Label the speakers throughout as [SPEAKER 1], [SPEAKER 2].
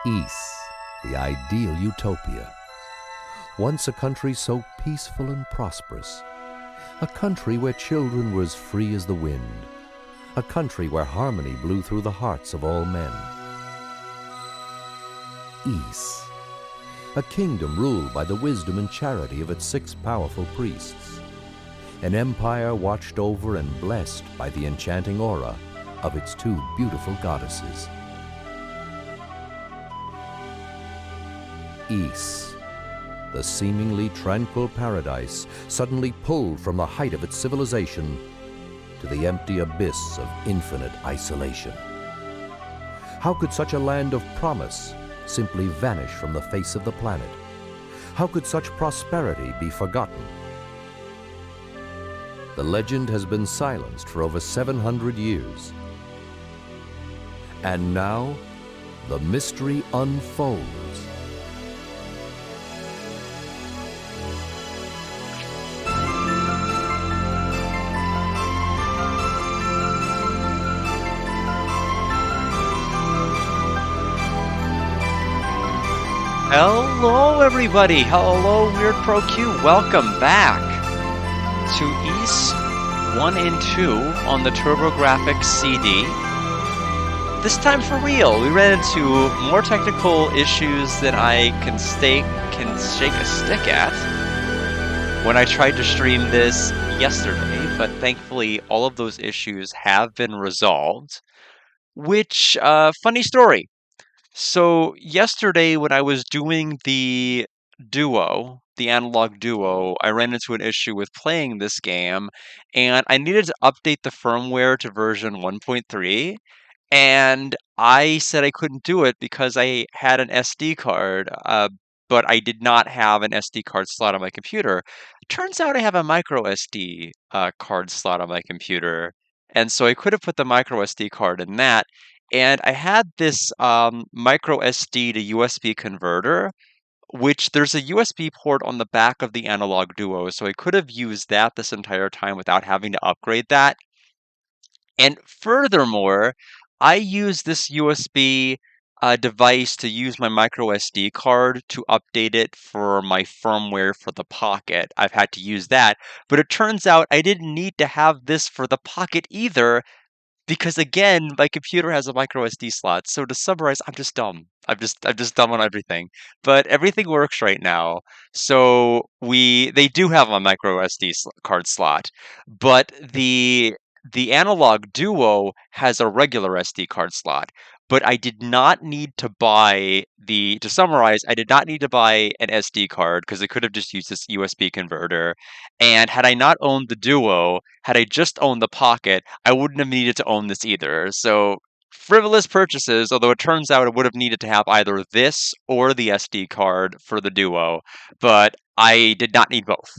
[SPEAKER 1] Ys, the ideal utopia. Once a country so peaceful and prosperous. A country where children were as free as the wind. A country where harmony blew through the hearts of all men. Ys, a kingdom ruled by the wisdom and charity of its 6 powerful priests. An empire watched over and blessed by the enchanting aura of its 2 beautiful goddesses. Ys, the seemingly tranquil paradise suddenly pulled from the height of its civilization to the empty abyss of infinite isolation. How could such a land of promise simply vanish from the face of the planet? How could such prosperity be forgotten? The legend has been silenced for over 700 years. And now, the mystery unfolds.
[SPEAKER 2] Hello everybody! Hello Weird Pro Q! Welcome back to Ys 1 and 2 on the turbografx CD. This time for real, we ran into more technical issues than I can shake a stick at when I tried to stream this yesterday, but thankfully all of those issues have been resolved. Which, funny story. So yesterday when I was doing the analog duo, I ran into an issue with playing this game, and I needed to update the firmware to version 1.3, and I said I couldn't do it because I had an SD card, but I did not have an SD card slot on my computer. Turns out I have a micro SD card slot on my computer, and so I could have put the micro SD card in that. And I had this micro SD to USB converter, which there's a USB port on the back of the analog duo, so I could have used that this entire time without having to upgrade that. And furthermore, I use this USB device to use my micro SD card to update it for my firmware for the Pocket. I've had to use that, but it turns out I didn't need to have this for the Pocket either, because again, my computer has a micro SD slot. So to summarize, I'm just dumb. I'm just dumb on everything. But everything works right now. So they do have a micro SD card slot, but the analog duo has a regular SD card slot. But I did not need to buy to summarize, I did not need to buy an SD card because I could have just used this USB converter. And had I not owned the Duo, had I just owned the Pocket, I wouldn't have needed to own this either. So frivolous purchases, although it turns out I would have needed to have either this or the SD card for the Duo, but I did not need both.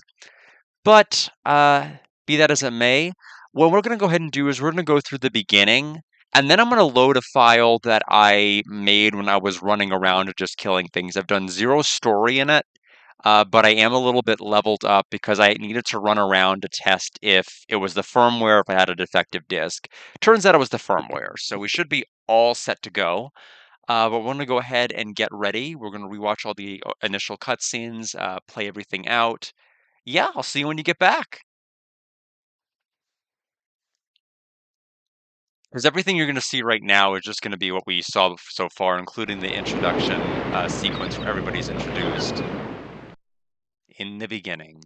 [SPEAKER 2] But be that as it may, what we're going to go ahead and do is we're going to go through the beginning, and then I'm going to load a file that I made when I was running around just killing things. I've done 0 story in it, but I am a little bit leveled up because I needed to run around to test if it was the firmware, if I had a defective disk. Turns out it was the firmware, so we should be all set to go. But we're going to go ahead and get ready. We're going to rewatch all the initial cutscenes, play everything out. Yeah, I'll see you when you get back. Because everything you're going to see right now is just going to be what we saw so far, including the introduction sequence where everybody's introduced in the beginning.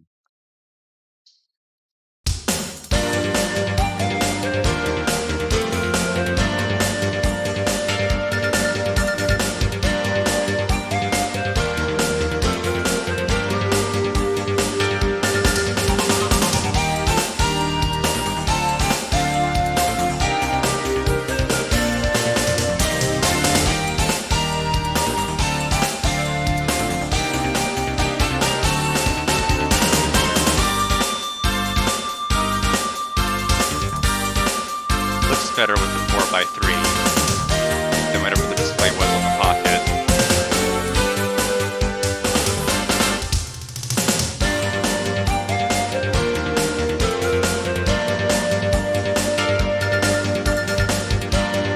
[SPEAKER 2] Better with the 4x3, no matter what the display was on the Pocket.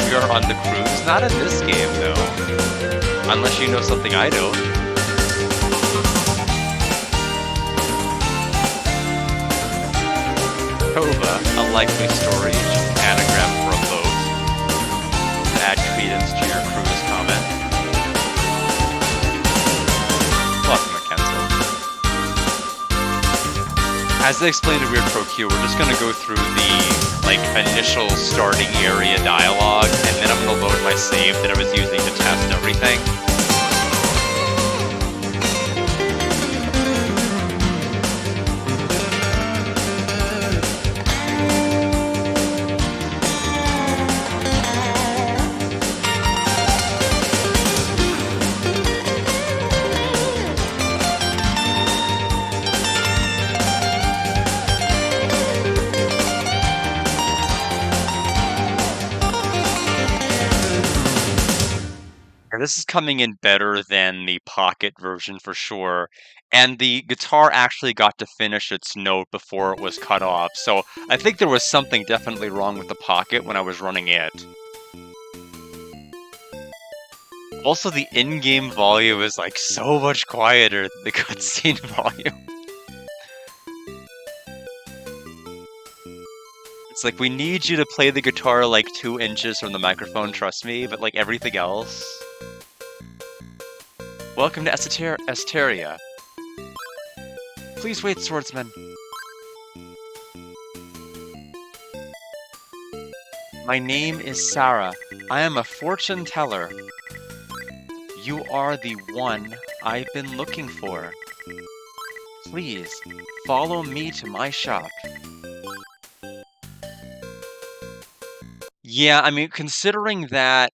[SPEAKER 2] We are on the cruise, not in this game though. Unless you know something I don't. Tova, a likely story, is just an anagram for a boat. To add credence to your crew's comment. Welcome, Mackenzie. As I explained in Weird Pro Q, we're just gonna go through the initial starting area dialogue, and then I'm gonna load my save that I was using to test everything. This is coming in better than the Pocket version for sure, and the guitar actually got to finish its note before it was cut off, so I think there was something definitely wrong with the Pocket when I was running it. Also, the in-game volume is so much quieter than the cutscene volume. It's we need you to play the guitar 2 inches from the microphone, trust me, but everything else... Welcome to Esteria. Please wait, swordsman. My name is Sarah. I am a fortune teller. You are the one I've been looking for. Please, follow me to my shop. Yeah, I mean, considering that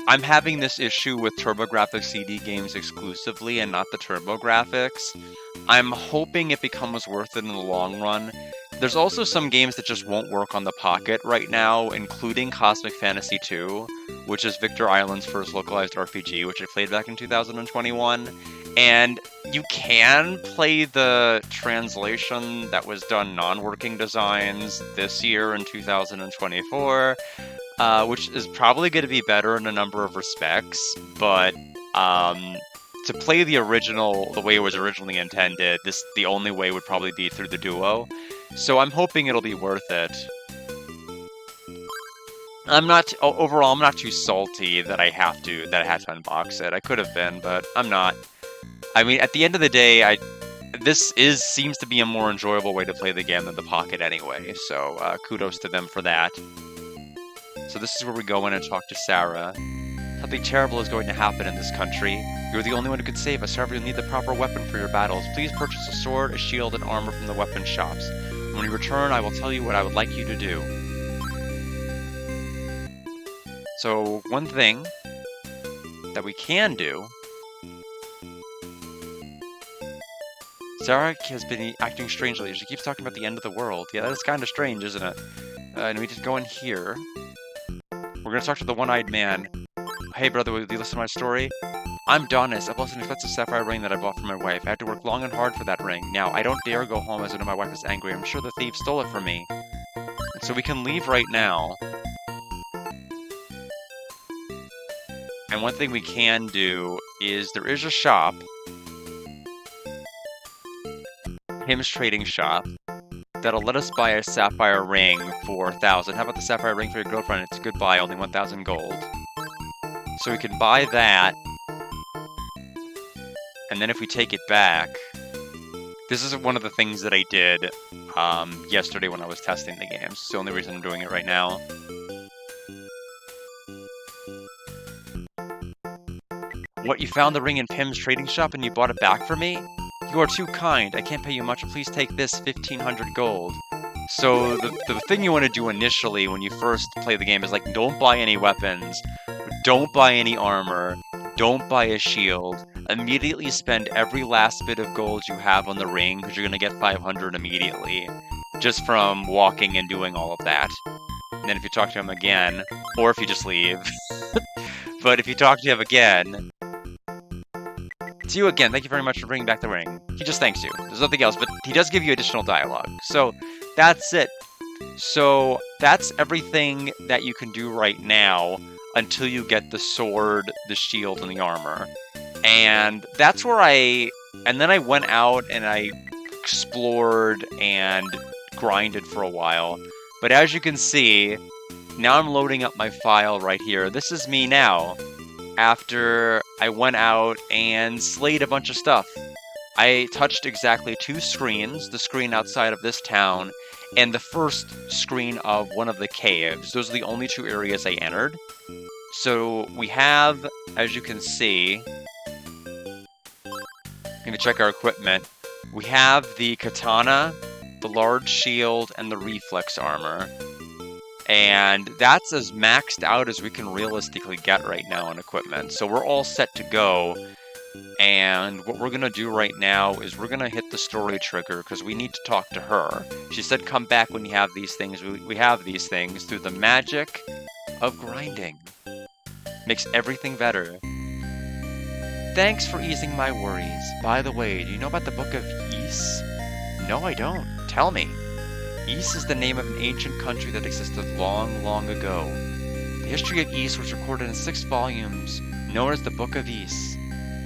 [SPEAKER 2] I'm having this issue with TurboGrafx CD games exclusively and not the TurboGrafx, I'm hoping it becomes worth it in the long run. There's also some games that just won't work on the Pocket right now, including Cosmic Fantasy II, which is Victor Island's first localized RPG, which I played back in 2021. And you can play the translation that was done non-working designs this year in 2024, which is probably going to be better in a number of respects, but to play the original the way it was originally intended, the only way would probably be through the Duo. So I'm hoping it'll be worth it. Overall, I'm not too salty that I had to unbox it. I could have been, but I'm not. I mean, at the end of the day, this seems to be a more enjoyable way to play the game than the Pocket anyway, so kudos to them for that. So this is where we go in and talk to Sarah. Something terrible is going to happen in this country. You're the only one who can save us, however you'll need the proper weapon for your battles. Please purchase a sword, a shield, and armor from the weapon shops. When you return, I will tell you what I would like you to do. So, one thing that we can do... Sarah has been acting strangely. She keeps talking about the end of the world. Yeah, that is kind of strange, isn't it? And we just go in here. We're gonna talk to the one-eyed man. Hey brother, will you listen to my story? I'm Donis. I've lost an expensive sapphire ring that I bought for my wife. I had to work long and hard for that ring. Now, I don't dare go home as I know my wife is angry. I'm sure the thief stole it from me. And so we can leave right now. And one thing we can do is there is a shop. Him's Trading Shop. That'll let us buy a sapphire ring for 1,000. How about the sapphire ring for your girlfriend? It's a good buy, only 1,000 gold. So we can buy that. And then if we take it back... This is one of the things that I did yesterday when I was testing the game. It's the only reason I'm doing it right now. What, you found the ring in Pim's Trading Shop and you bought it back for me? You are too kind. I can't pay you much. Please take this 1,500 gold. So the thing you want to do initially when you first play the game is don't buy any weapons, don't buy any armor, don't buy a shield. Immediately spend every last bit of gold you have on the ring because you're going to get 500 immediately just from walking and doing all of that. And then if you talk to him again, or if you just leave, but if you talk to him again... It's you again. Thank you very much for bringing back the ring. He just thanks you. There's nothing else, but he does give you additional dialogue. So that's it. So that's everything that you can do right now. until you get the sword, the shield, and the armor. And that's where and then I went out and I explored and grinded for a while. But as you can see, now I'm loading up my file right here. This is me now, after I went out and slayed a bunch of stuff. I touched exactly 2 screens, the screen outside of this town, and the first screen of one of the caves. Those are the only 2 areas I entered. So we have, as you can see, if you check our equipment, we have the katana, the large shield, and the reflex armor. And that's as maxed out as we can realistically get right now on equipment. So we're all set to go. And what we're going to do right now is we're going to hit the story trigger because we need to talk to her. She said come back when you have these things. We have these things through the magic of grinding. Makes everything better. Thanks for easing my worries. By the way, do you know about the Book of Ys? No, I don't. Tell me. Ys is the name of an ancient country that existed long, long ago. The history of Ys was recorded in 6 volumes, known as the Book of Ys.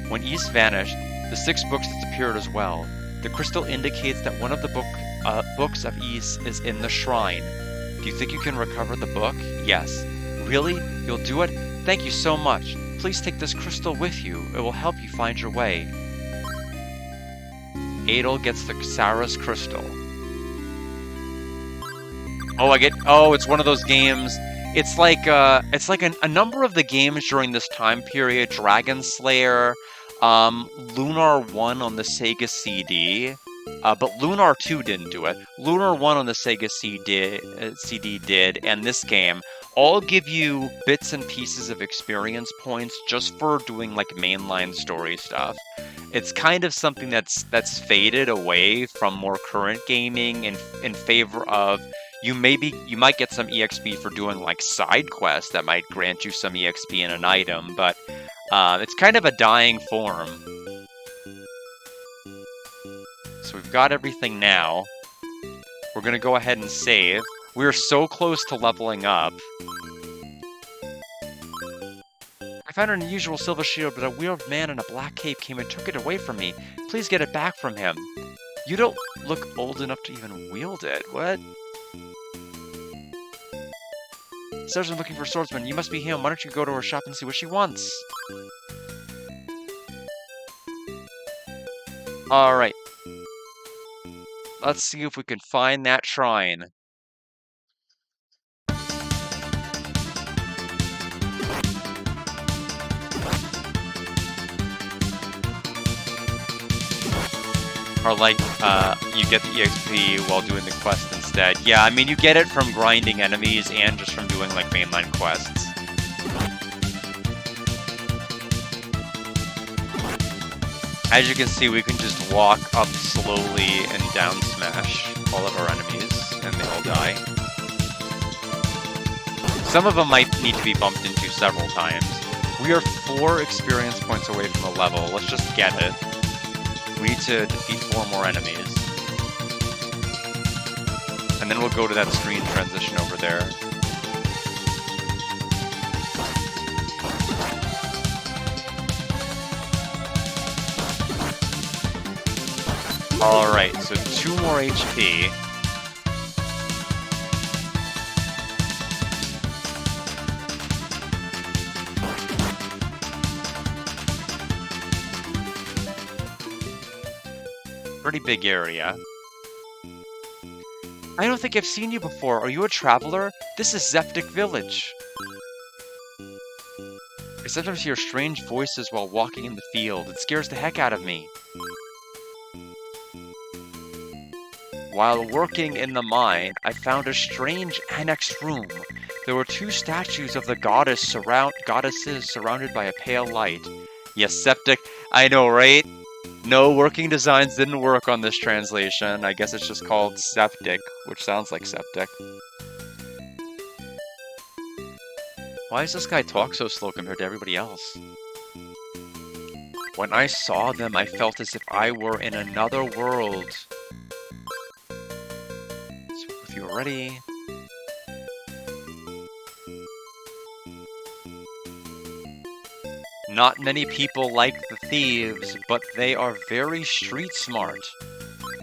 [SPEAKER 2] When Ys vanished, the 6 books disappeared as well. The crystal indicates that one of the books of Ys is in the shrine. Do you think you can recover the book? Yes. Really? You'll do it? Thank you so much. Please take this crystal with you. It will help you find your way. Adel gets the Saras crystal. Oh, it's one of those games. It's like a number of the games during this time period. Dragon Slayer, Lunar 1 on the Sega CD, but Lunar 2 didn't do it. Lunar 1 on the Sega CD did, and this game all give you bits and pieces of experience points just for doing like mainline story stuff. It's kind of something that's faded away from more current gaming in favor of you might get some EXP for doing like side quests that might grant you some EXP in an item, but it's kind of a dying form. So we've got everything now. We're gonna go ahead and save. We're so close to leveling up. I found an unusual silver shield, but a weird man in a black cape came and took it away from me. Please get it back from him. You don't look old enough to even wield it. What? Sarah's looking for a swordsman. You must be him. Why don't you go to her shop and see what she wants? Alright. Let's see if we can find that shrine. Or like, you get the EXP while doing the quest instead. Yeah, I mean, you get it from grinding enemies and just from doing, like, mainline quests. As you can see, we can just walk up slowly and down smash all of our enemies, and they all die. Some of them might need to be bumped into several times. We are 4 experience points away from a level. Let's just get it. We need to defeat 4 more enemies. And then we'll go to that screen transition over there. Alright, so 2 more HP. Pretty big area. I don't think I've seen you before. Are you a traveler? This is Zeptic Village. I sometimes hear strange voices while walking in the field. It scares the heck out of me. While working in the mine, I found a strange annex room. There were 2 statues of the goddesses surrounded by a pale light. Yes, Septic. I know, right? No, working designs didn't work on this translation. I guess it's just called Septic, which sounds like septic. Why does this guy talk so slow compared to everybody else? When I saw them, I felt as if I were in another world. So if you're ready... Not many people like the thieves, but they are very street smart.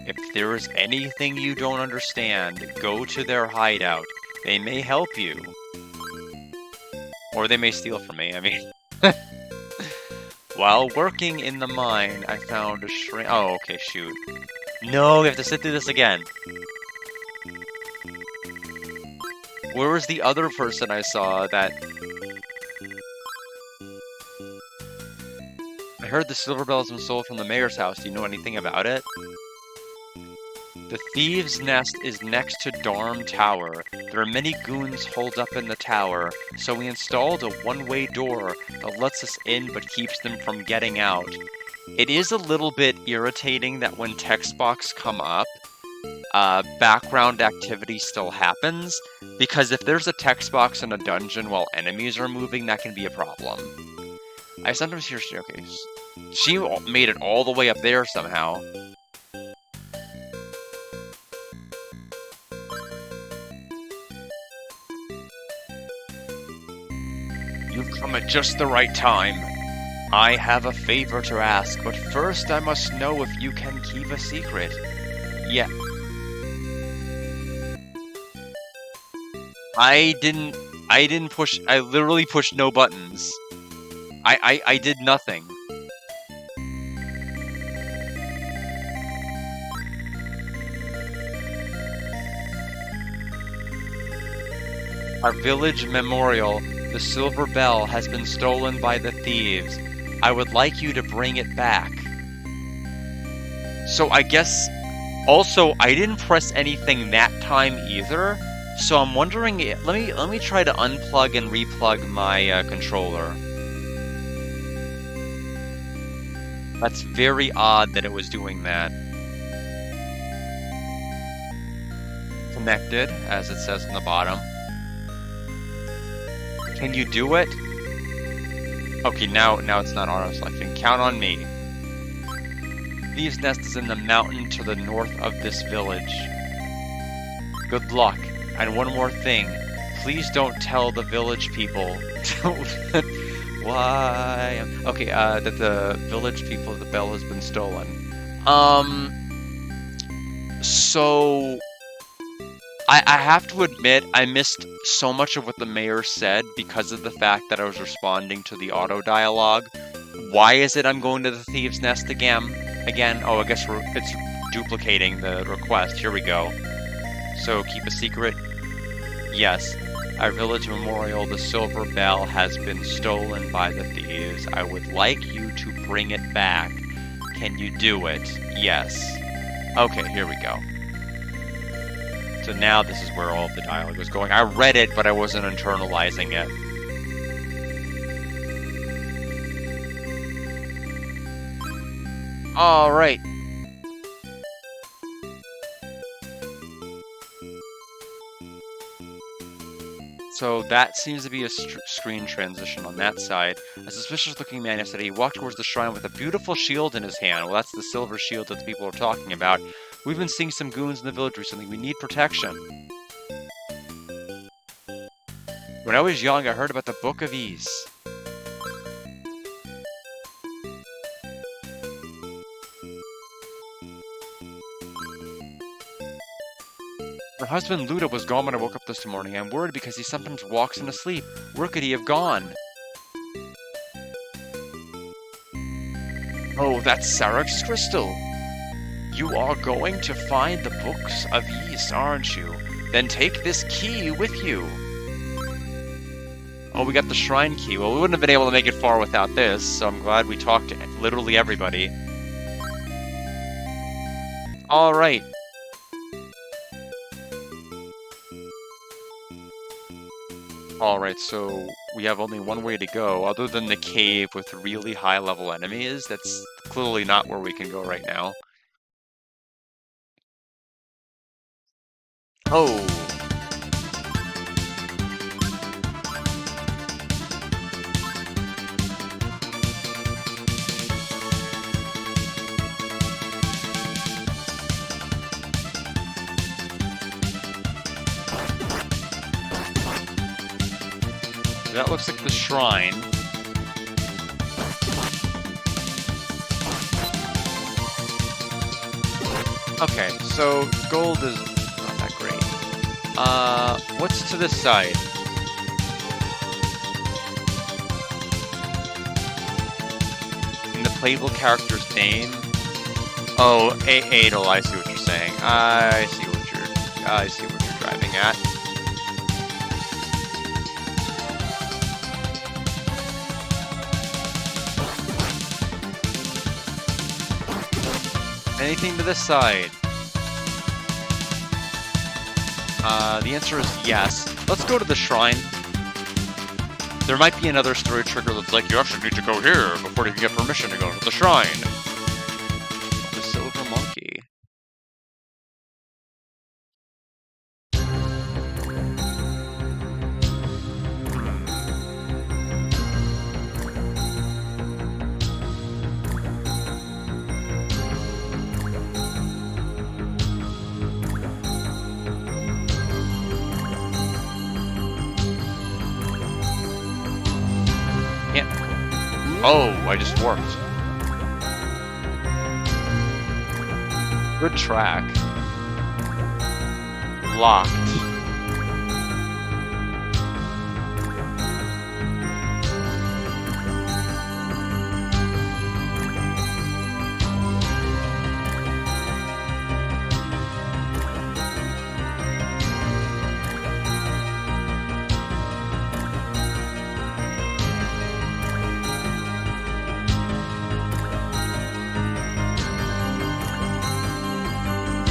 [SPEAKER 2] If there is anything you don't understand, go to their hideout. They may help you. Or they may steal from me, I mean. While working in the mine, I found a shrink. Oh, okay, shoot. No, we have to sit through this again. Where was the other person I saw that... I heard the silver bell has been stolen from the mayor's house. Do you know anything about it? The thieves' nest is next to Darm Tower. There are many goons holed up in the tower, so we installed a one-way door that lets us in but keeps them from getting out. It is a little bit irritating that when text box come up, background activity still happens, because if there's a text box in a dungeon while enemies are moving, that can be a problem. I sometimes hear... Okay, she made it all the way up there somehow. You've come at just the right time. I have a favor to ask, but first I must know if you can keep a secret. Yeah. I didn't push... I literally pushed no buttons. I did nothing. Our village memorial, the silver bell, has been stolen by the thieves. I would like you to bring it back. So I guess... Also, I didn't press anything that time either, so I'm wondering... Let me try to unplug and replug my controller. That's very odd that it was doing that. Connected, as it says in the bottom. Can you do it? Okay, now it's not auto-selecting. Count on me. Thieves' Nest is in the mountain to the north of this village. Good luck. And one more thing. Please don't tell the village people. Why? Okay, that the village people, the bell has been stolen. So... I have to admit, I missed so much of what the mayor said because of the fact that I was responding to the auto dialogue. Why is it I'm going to the Thieves' Nest again? Oh, I guess it's duplicating the request. Here we go. So, keep a secret. Yes. Our village memorial, the silver bell, has been stolen by the thieves. I would like you to bring it back. Can you do it? Yes. Okay, here we go. So now this is where all of the dialogue was going. I read it, but I wasn't internalizing it. Alright. So that seems to be a screen transition on that side. A suspicious-looking man yesterday, he walked towards the shrine with a beautiful shield in his hand. Well, that's the silver shield that the people are talking about. We've been seeing some goons in the village recently. We need protection. When I was young, I heard about the Book of Ease. Her husband Luda was gone when I woke up this morning. I'm worried because he sometimes walks in his sleep. Where could he have gone? Oh, that's Sarek's crystal. You are going to find the Books of East, aren't you? Then take this key with you. Oh, we got the shrine key. Well, we wouldn't have been able to make it far without this, so I'm glad we talked to literally everybody. Alright. Alright, so we have only one way to go, other than the cave with really high-level enemies. That's clearly not where we can go right now. Oh! That looks like the shrine. Okay, so gold is not that great. What's to this side? In the playable character's name? Oh, Adel, I see what you're saying. I see what you're driving at. Anything to this side? The answer is yes. Let's go to the shrine. There might be another story trigger that's like, you actually need to go here before you can get permission to go to the shrine. The silver monkey. Oh, I just warped. Good track. Locked.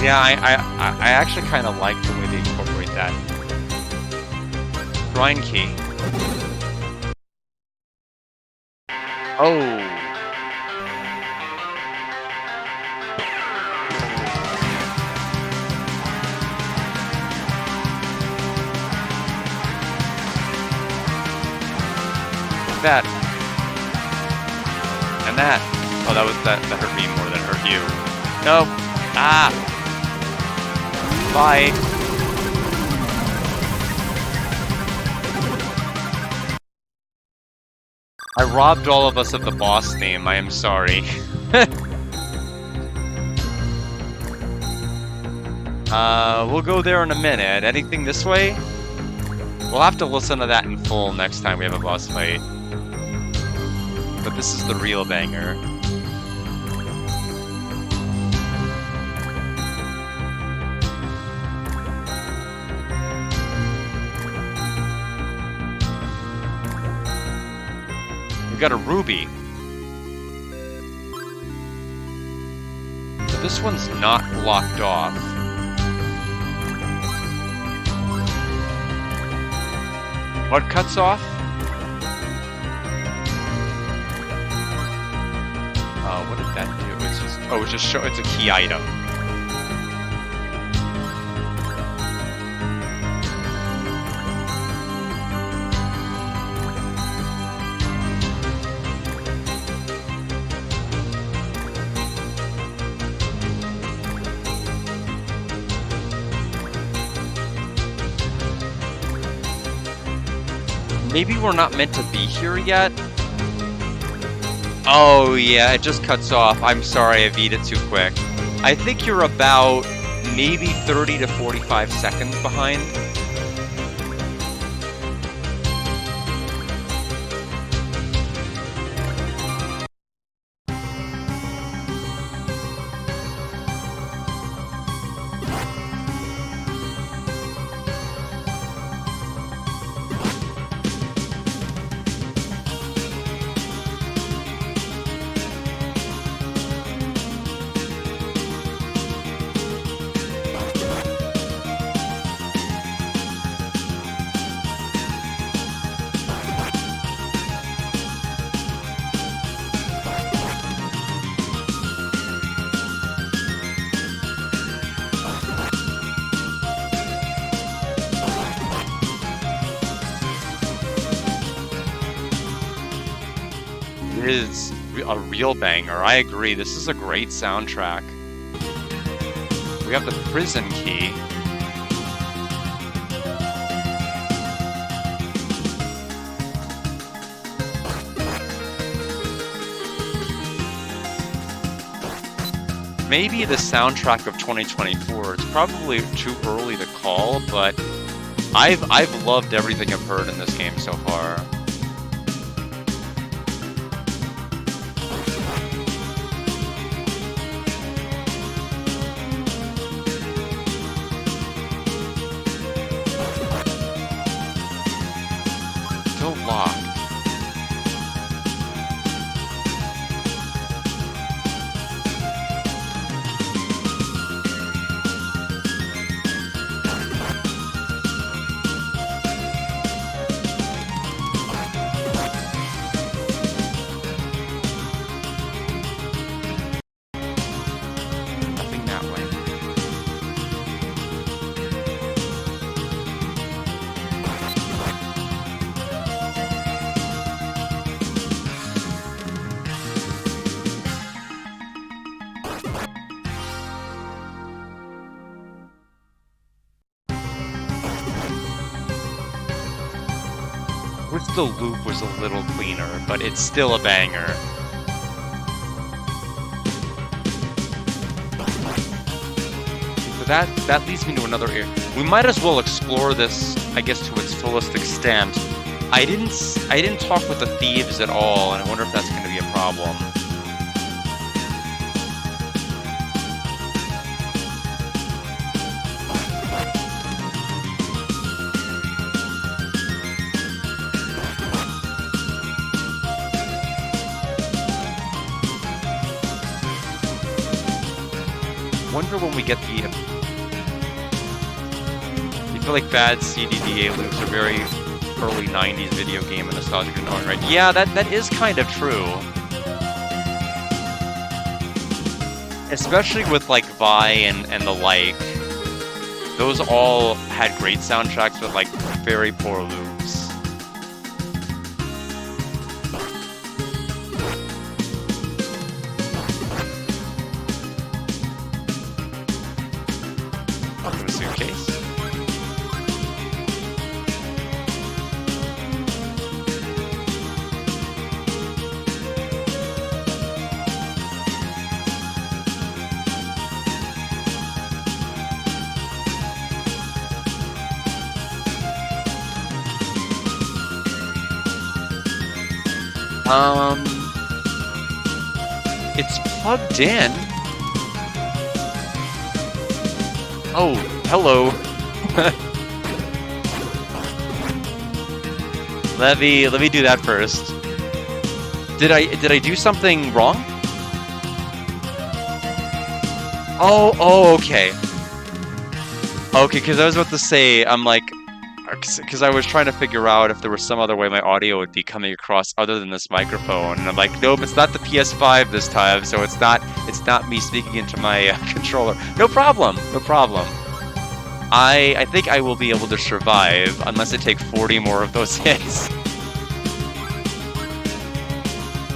[SPEAKER 2] Yeah, I actually kind of like the way they incorporate that. Shrine key. Oh. That. And that. Oh, that hurt me more than it hurt you. Nope. Ah. Bye. I robbed all of us of the boss name. I am sorry. We'll go there in a minute. Anything this way? We'll have to listen to that in full next time we have a boss fight. But this is the real banger. Got a ruby. But this one's not blocked off. What cuts off? What did that do? It's just it's a key item. Maybe we're not meant to be here yet? Oh yeah, it just cuts off. I'm sorry, I beat it too quick. I think you're about maybe 30 to 45 seconds behind. It is a real banger. I agree. This is a great soundtrack. We have the prison key. maybe the soundtrack of 2024. It's probably too early to call, but I've loved everything I've heard in this game so far. Still locked. Nothing that way. Wish the loop was a little cleaner, but it's still a banger. So that leads me to another area. We might as well explore this, I guess, to its fullest extent. I didn't talk with the thieves at all, and I wonder if that's going to be a problem. Wonder when we get the. You feel like bad CDDA loops are very early 90s video game and nostalgic and all, right? Yeah, that is kind of true. Especially with like Vi and the like. Those all had great soundtracks, but like very poor loops. Welcome to Suitcase. It's plugged in. Oh, hello. Let me do that first. Did I do something wrong? Oh, okay. Okay, because I was about to say, I'm like, because I was trying to figure out if there was some other way my audio would be coming across other than this microphone, and I'm like, nope, it's not the PS5 this time, so it's not me speaking into my controller. No problem. I think I will be able to survive unless I take 40 more of those hits.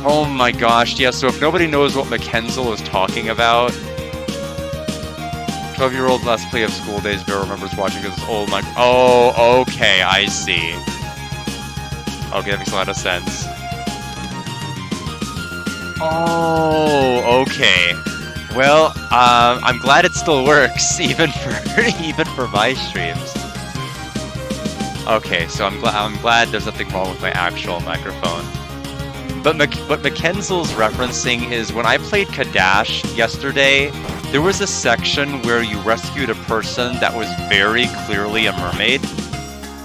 [SPEAKER 2] Oh my gosh, yeah, so if nobody knows what Mackenzel is talking about, 12-year-old last play of School Days, Bear remembers watching his old mic. Oh, okay, I see. Okay, that makes a lot of sense. Oh, okay. Well, I'm glad it still works, even for my streams. Okay, so I'm glad there's nothing wrong with my actual microphone. But what Mackenzel's referencing is when I played Kadash yesterday, there was a section where you rescued a person that was very clearly a mermaid,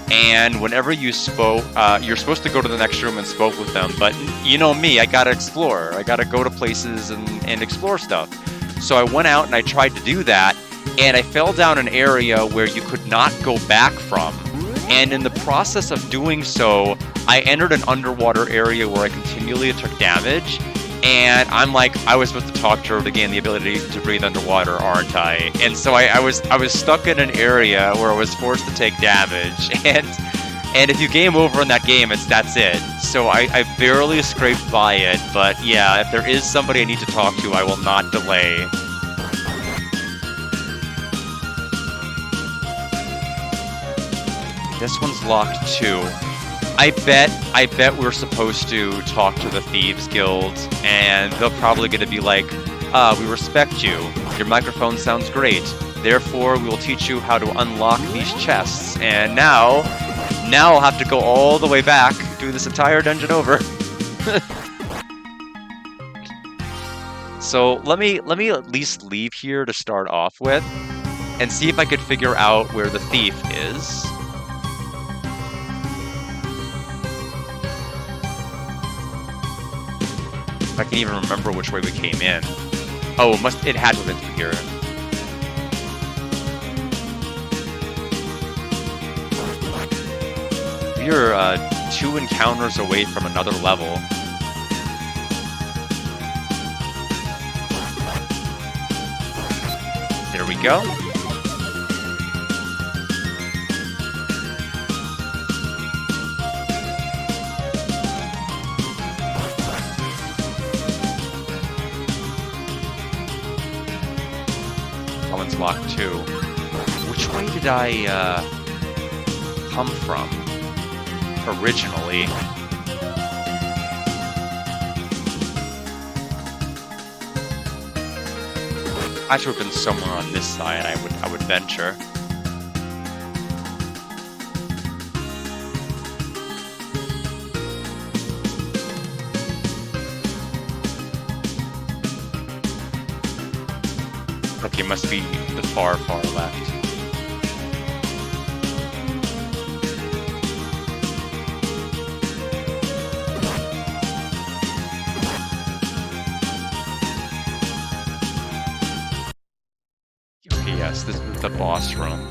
[SPEAKER 2] and whenever you spoke, you're supposed to go to the next room and spoke with them, but you know me, I gotta explore. I gotta go to places and explore stuff. So I went out and I tried to do that, and I fell down an area where you could not go back from. And in the process of doing so, I entered an underwater area where I continually took damage. And I'm like, I was supposed to talk to her to gain the ability to breathe underwater, aren't I? And so I was stuck in an area where I was forced to take damage. And if you game over in that game, that's it. So I barely scraped by it. But yeah, if there is somebody I need to talk to, I will not delay. This one's locked too. I bet we're supposed to talk to the Thieves Guild, and they're probably going to be like, We respect you. Your microphone sounds great. Therefore, we will teach you how to unlock these chests. And now I'll have to go all the way back, do this entire dungeon over. So let me at least leave here to start off with, and see if I could figure out where the thief is. If I can even remember which way we came in. Oh, it had to have been through here. We're 2 encounters away from another level. There we go. That one's locked too. Which way did I come from originally? I should have been somewhere on this side, I would venture. Okay, must be the far, far left. Okay, yes, this is the boss room.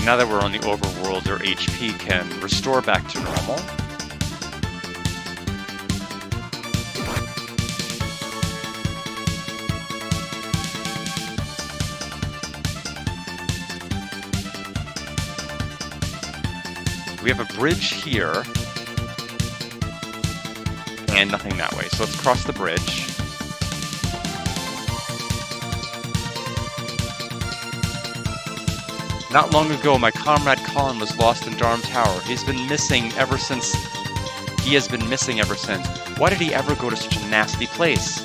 [SPEAKER 2] Now that we're on the overworld, our HP can restore back to normal. We have a bridge here, and nothing that way. So let's cross the bridge. Not long ago, my comrade Colin was lost in Darm Tower. He has been missing ever since. Why did he ever go to such a nasty place?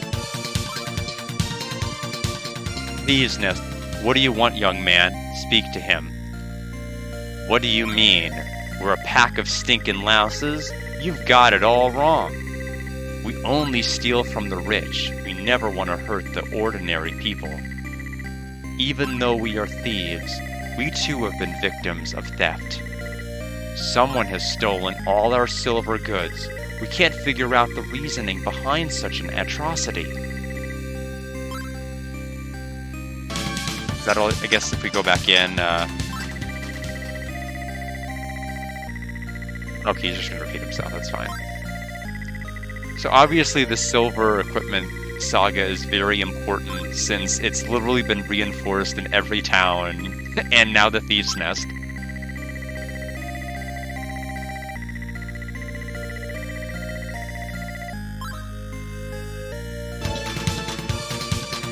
[SPEAKER 2] Thieves' Nest. What do you want, young man? Speak to him. What do you mean? We're a pack of stinking louses? You've got it all wrong. We only steal from the rich. We never want to hurt the ordinary people. Even though we are thieves, we too have been victims of theft. Someone has stolen all our silver goods. We can't figure out the reasoning behind such an atrocity. Is that all? I guess if we go back in, okay, he's just gonna repeat himself, that's fine. So obviously the silver equipment saga is very important since it's literally been reinforced in every town and now the Thieves' Nest.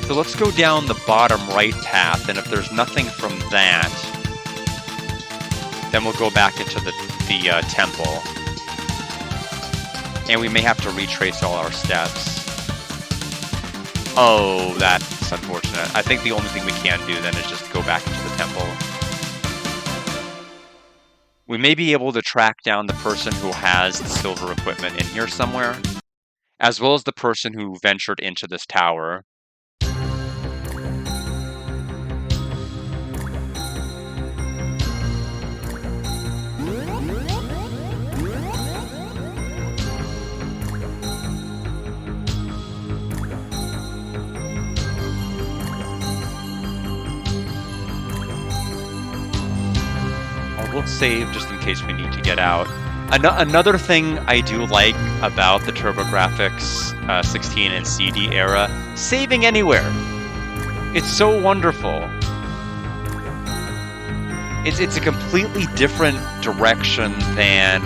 [SPEAKER 2] So let's go down the bottom right path, and if there's nothing from that, then we'll go back into the temple. And we may have to retrace all our steps. Oh, that's unfortunate. I think the only thing we can do then is just go back into the temple. We may be able to track down the person who has the silver equipment in here somewhere, as well as the person who ventured into this tower. We'll save just in case we need to get out. Another thing I do like about the TurboGrafx 16 and CD era, saving anywhere. It's so wonderful. It's a completely different direction than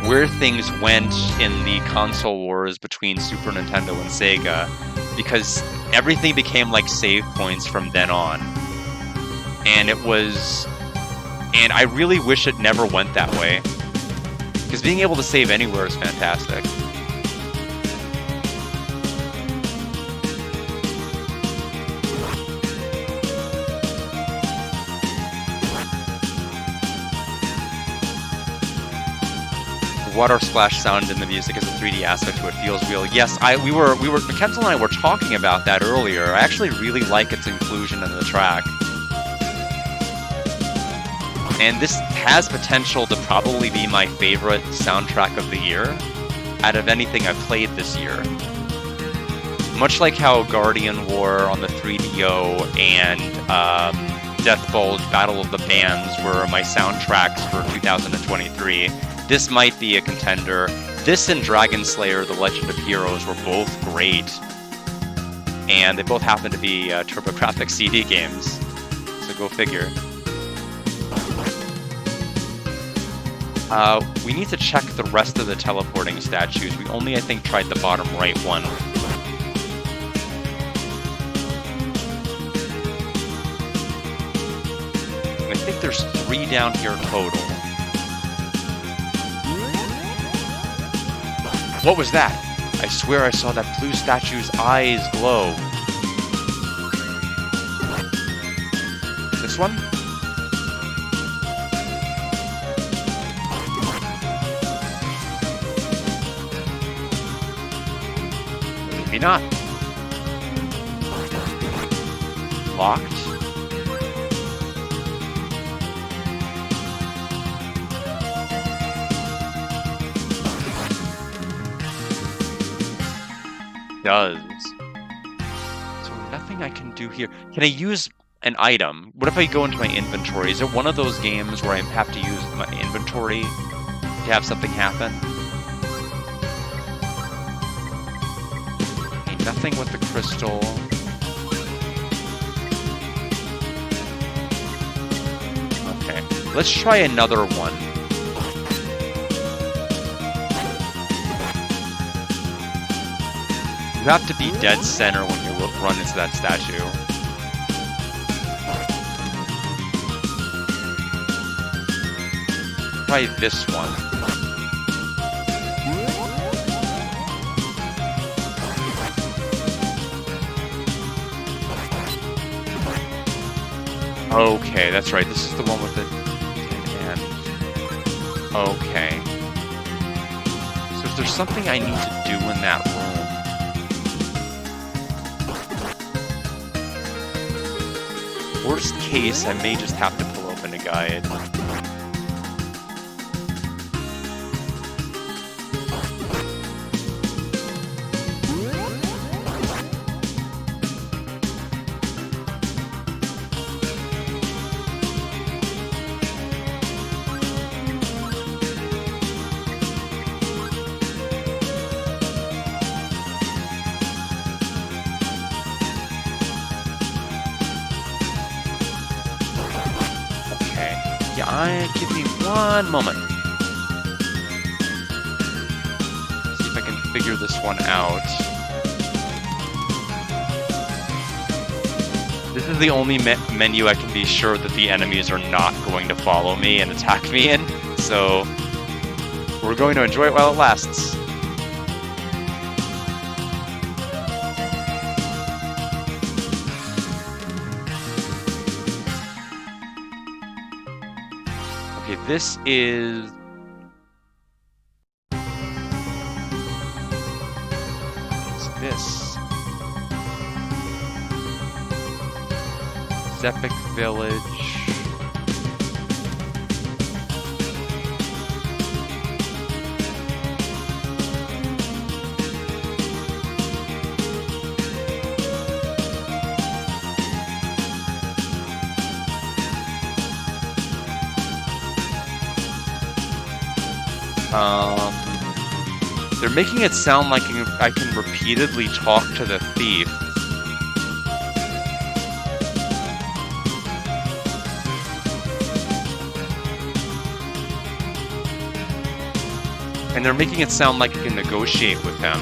[SPEAKER 2] where things went in the console wars between Super Nintendo and Sega, because everything became like save points from then on. And I really wish it never went that way, because being able to save anywhere is fantastic. Water splash sound in the music is a 3D aspect to it. Feels real. Yes, Kenzel and I were talking about that earlier. I actually really like its inclusion in the track. And this has potential to probably be my favorite soundtrack of the year out of anything I've played this year. Much like how Guardian War on the 3DO and Death Bulge Battle of the Bands were my soundtracks for 2023, this might be a contender. This and Dragon Slayer The Legend of Heroes were both great. And they both happen to be TurboGrafx CD games. So go figure. We need to check the rest of the teleporting statues. We only, I think, tried the bottom right one. I think there's 3 down here total. What was that? I swear I saw that blue statue's eyes glow. This one? Maybe not. Locked? Does. So nothing I can do here. Can I use an item? What if I go into my inventory? Is it one of those games where I have to use my inventory to have something happen? Okay, nothing with the crystal. Okay, let's try another one. You have to be dead center when you run into that statue. Try this one. Okay, that's right. This is the one with the end. Okay. So if there's something I need to do in that room, worst case, I may just have to pull open a guide. Give me one moment. See if I can figure this one out. This is the only menu I can be sure that the enemies are not going to follow me and attack me in, so we're going to enjoy it while it lasts. This is... What's this? Zepic Village. They're making it sound like I can repeatedly talk to the thief. And they're making it sound like you can negotiate with him.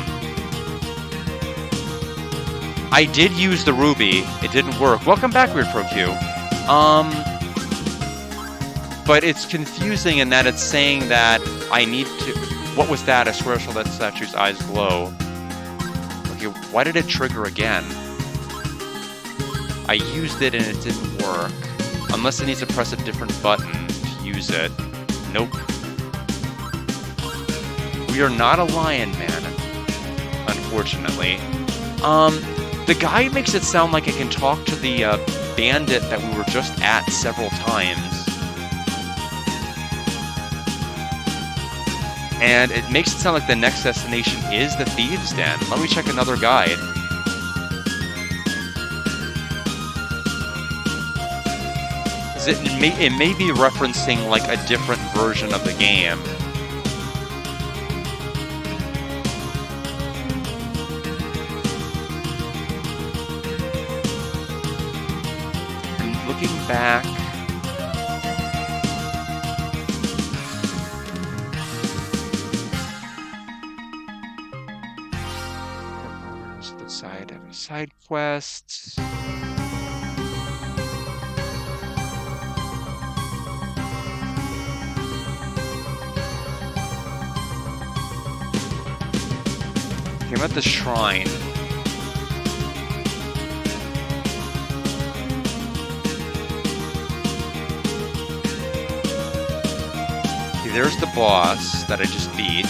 [SPEAKER 2] I did use the ruby. It didn't work. Welcome back, Weird Pro Q. But it's confusing in that it's saying that I need to... What was that? I swear I shall let statue's eyes glow. Okay, why did it trigger again? I used it and it didn't work. Unless it needs to press a different button to use it. Nope. We are not a lion man, unfortunately. The guy makes it sound like I can talk to the bandit that we were just at several times. And it makes it sound like the next destination is the Thieves' Den. Let me check another guide. It may be referencing like a different version of the game. And looking back, side quests. I'm at the shrine. Okay, there's the boss that I just beat.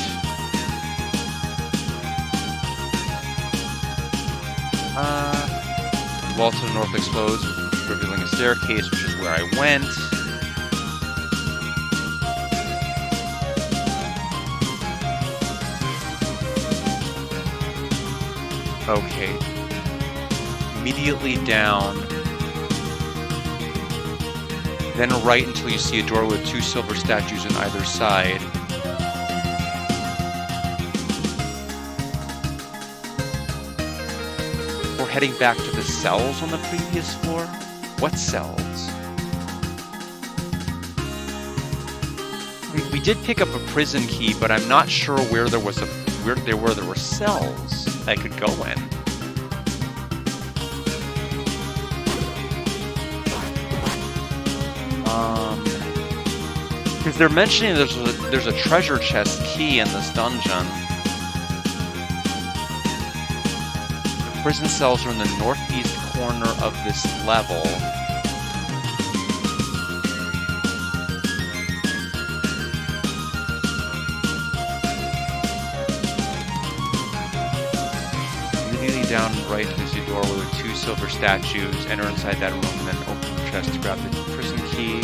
[SPEAKER 2] Wall to the north explodes, revealing a staircase, which is where I went. Okay. Immediately down. Then right until you see a door with 2 silver statues on either side. We're heading back to the cells on the previous floor? What cells? We did pick up a prison key, but I'm not sure where there was where there were cells I could go in. Because they're mentioning there's a treasure chest key in this dungeon. The prison cells are in the northeast corner of this level. Down right, you see a door with 2 silver statues. Enter inside that room and then open the chest to grab the prison key.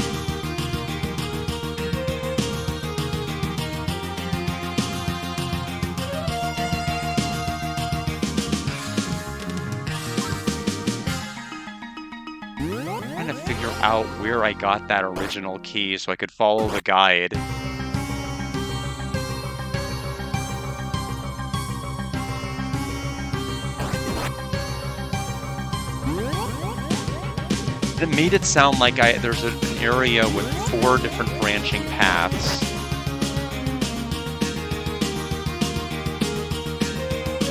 [SPEAKER 2] I'm trying to figure out where I got that original key so I could follow the guide. It made it sound like there's an area with 4 different branching paths.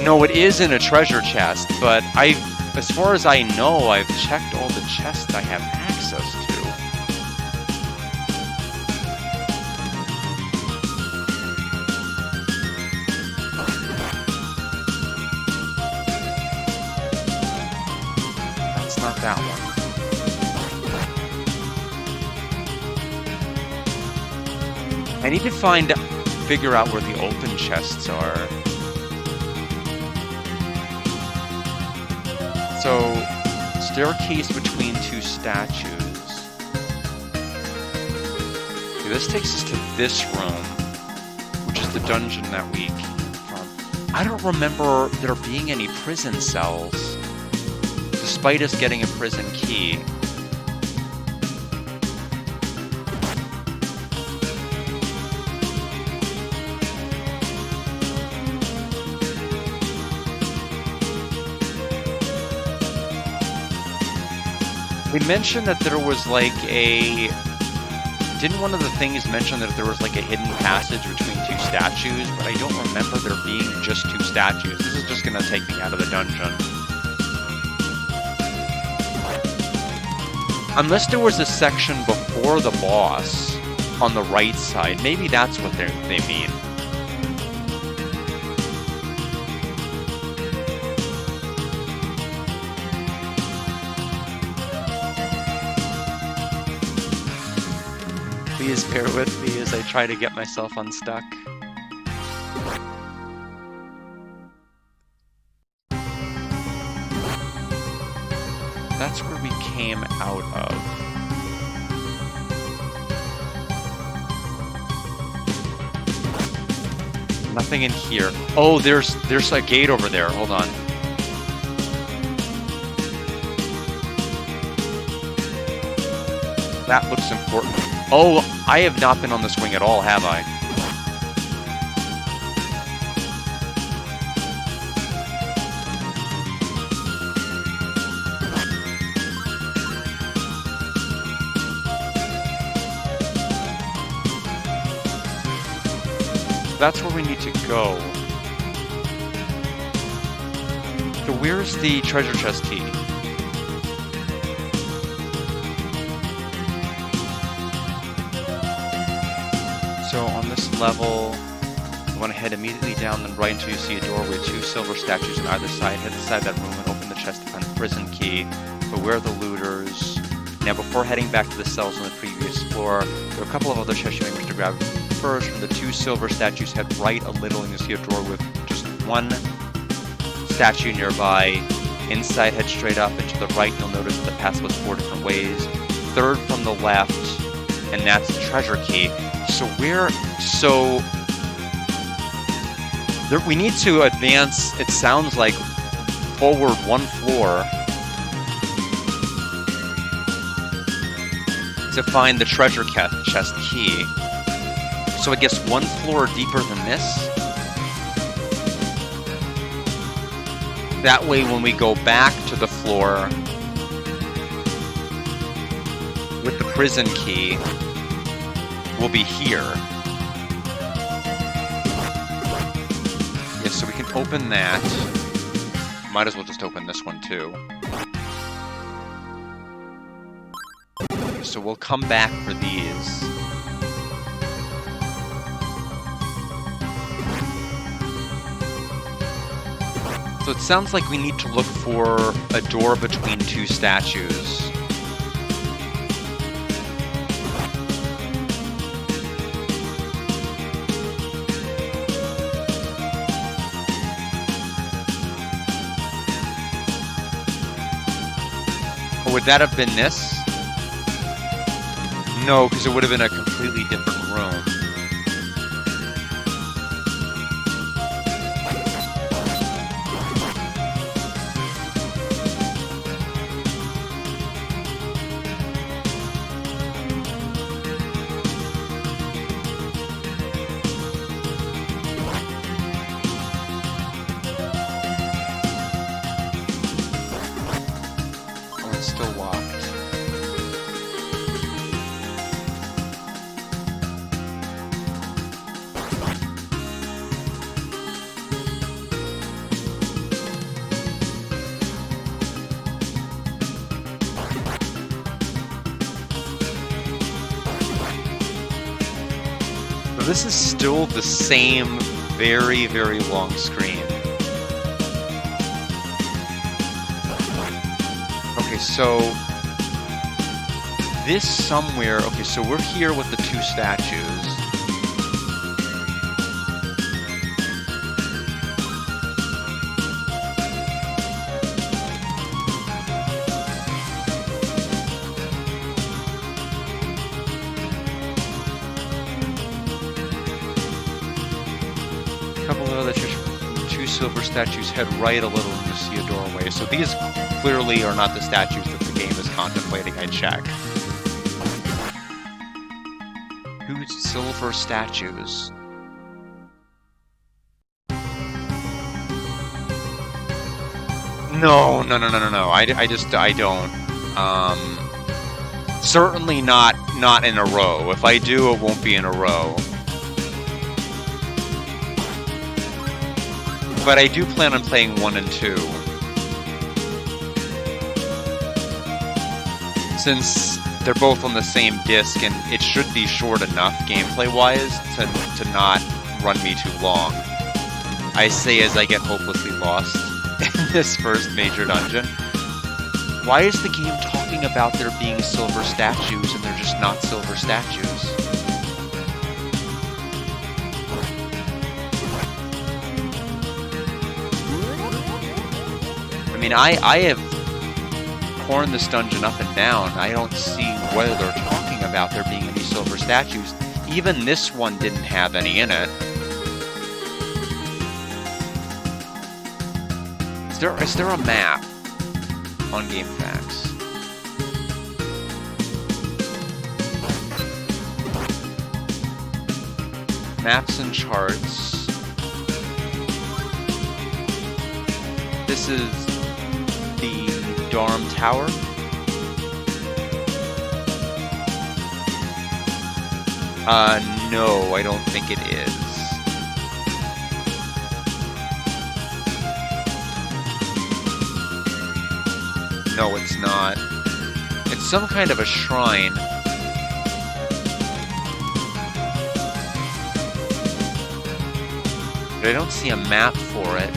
[SPEAKER 2] No, it is in a treasure chest, but as far as I know, I've checked all the chests I have access to. That's not that one. I need to figure out where the open chests are. So, staircase between 2 statues. Okay, this takes us to this room, which is the dungeon that we came from. I don't remember there being any prison cells, despite us getting a prison key. We mentioned that there was like a Didn't one of the things mention that there was like a hidden passage between two statues, but I don't remember there being just two statues. This is just gonna take me out of the dungeon. Unless there was a section before the boss on the right side. Maybe that's what they mean. Please bear with me as I try to get myself unstuck. That's where we came out of. Nothing in here. Oh, there's a gate over there. Hold on. That looks important. Oh, I have not been on this wing at all, have I? That's where we need to go. So where's the treasure chest key? So on this level, you want to head immediately down and right until you see a door with two silver statues on either side. Head inside that room and open the chest to find the prison key. Beware the looters. Now before heading back to the cells on the previous floor, there are a couple of other chests you may wish to grab. First, from the two silver statues, head right a little and you'll see a door with just one statue nearby. Inside, head straight up, and to the right you'll notice that the path was 4 different ways. Third from the left, and that's the treasure key. We need to advance, it sounds like, forward 1 floor to find the treasure chest key. So I guess 1 floor deeper than this. That way when we go back to the floor with the prison key, we'll be here. Yeah, so we can open that. Might as well just open this one too. So we'll come back for these. So it sounds like we need to look for a door between two statues. Or would that have been this? No, because it would have been a completely different room. This is still the same very, very long screen. Okay, so this somewhere, okay, so we're here with the two statues. Silver statues, head right a little and you see a doorway. So these clearly are not the statues that the game is contemplating I check. 2 silver statues. No. I don't. Certainly not in a row. If I do, it won't be in a row. But I do plan on playing 1 and 2. Since they're both on the same disc, and it should be short enough gameplay-wise to not run me too long. I say as I get hopelessly lost in this first major dungeon. Why is the game talking about there being silver statues and they're just not silver statues? I mean, I have torn this dungeon up and down. I don't see whether they're talking about there being any silver statues. Even this one didn't have any in it. Is there a map on GameFAQs? Maps and charts. This is the Dorm Tower. No, I don't think it is. No, it's not. It's some kind of a shrine. But I don't see a map for it.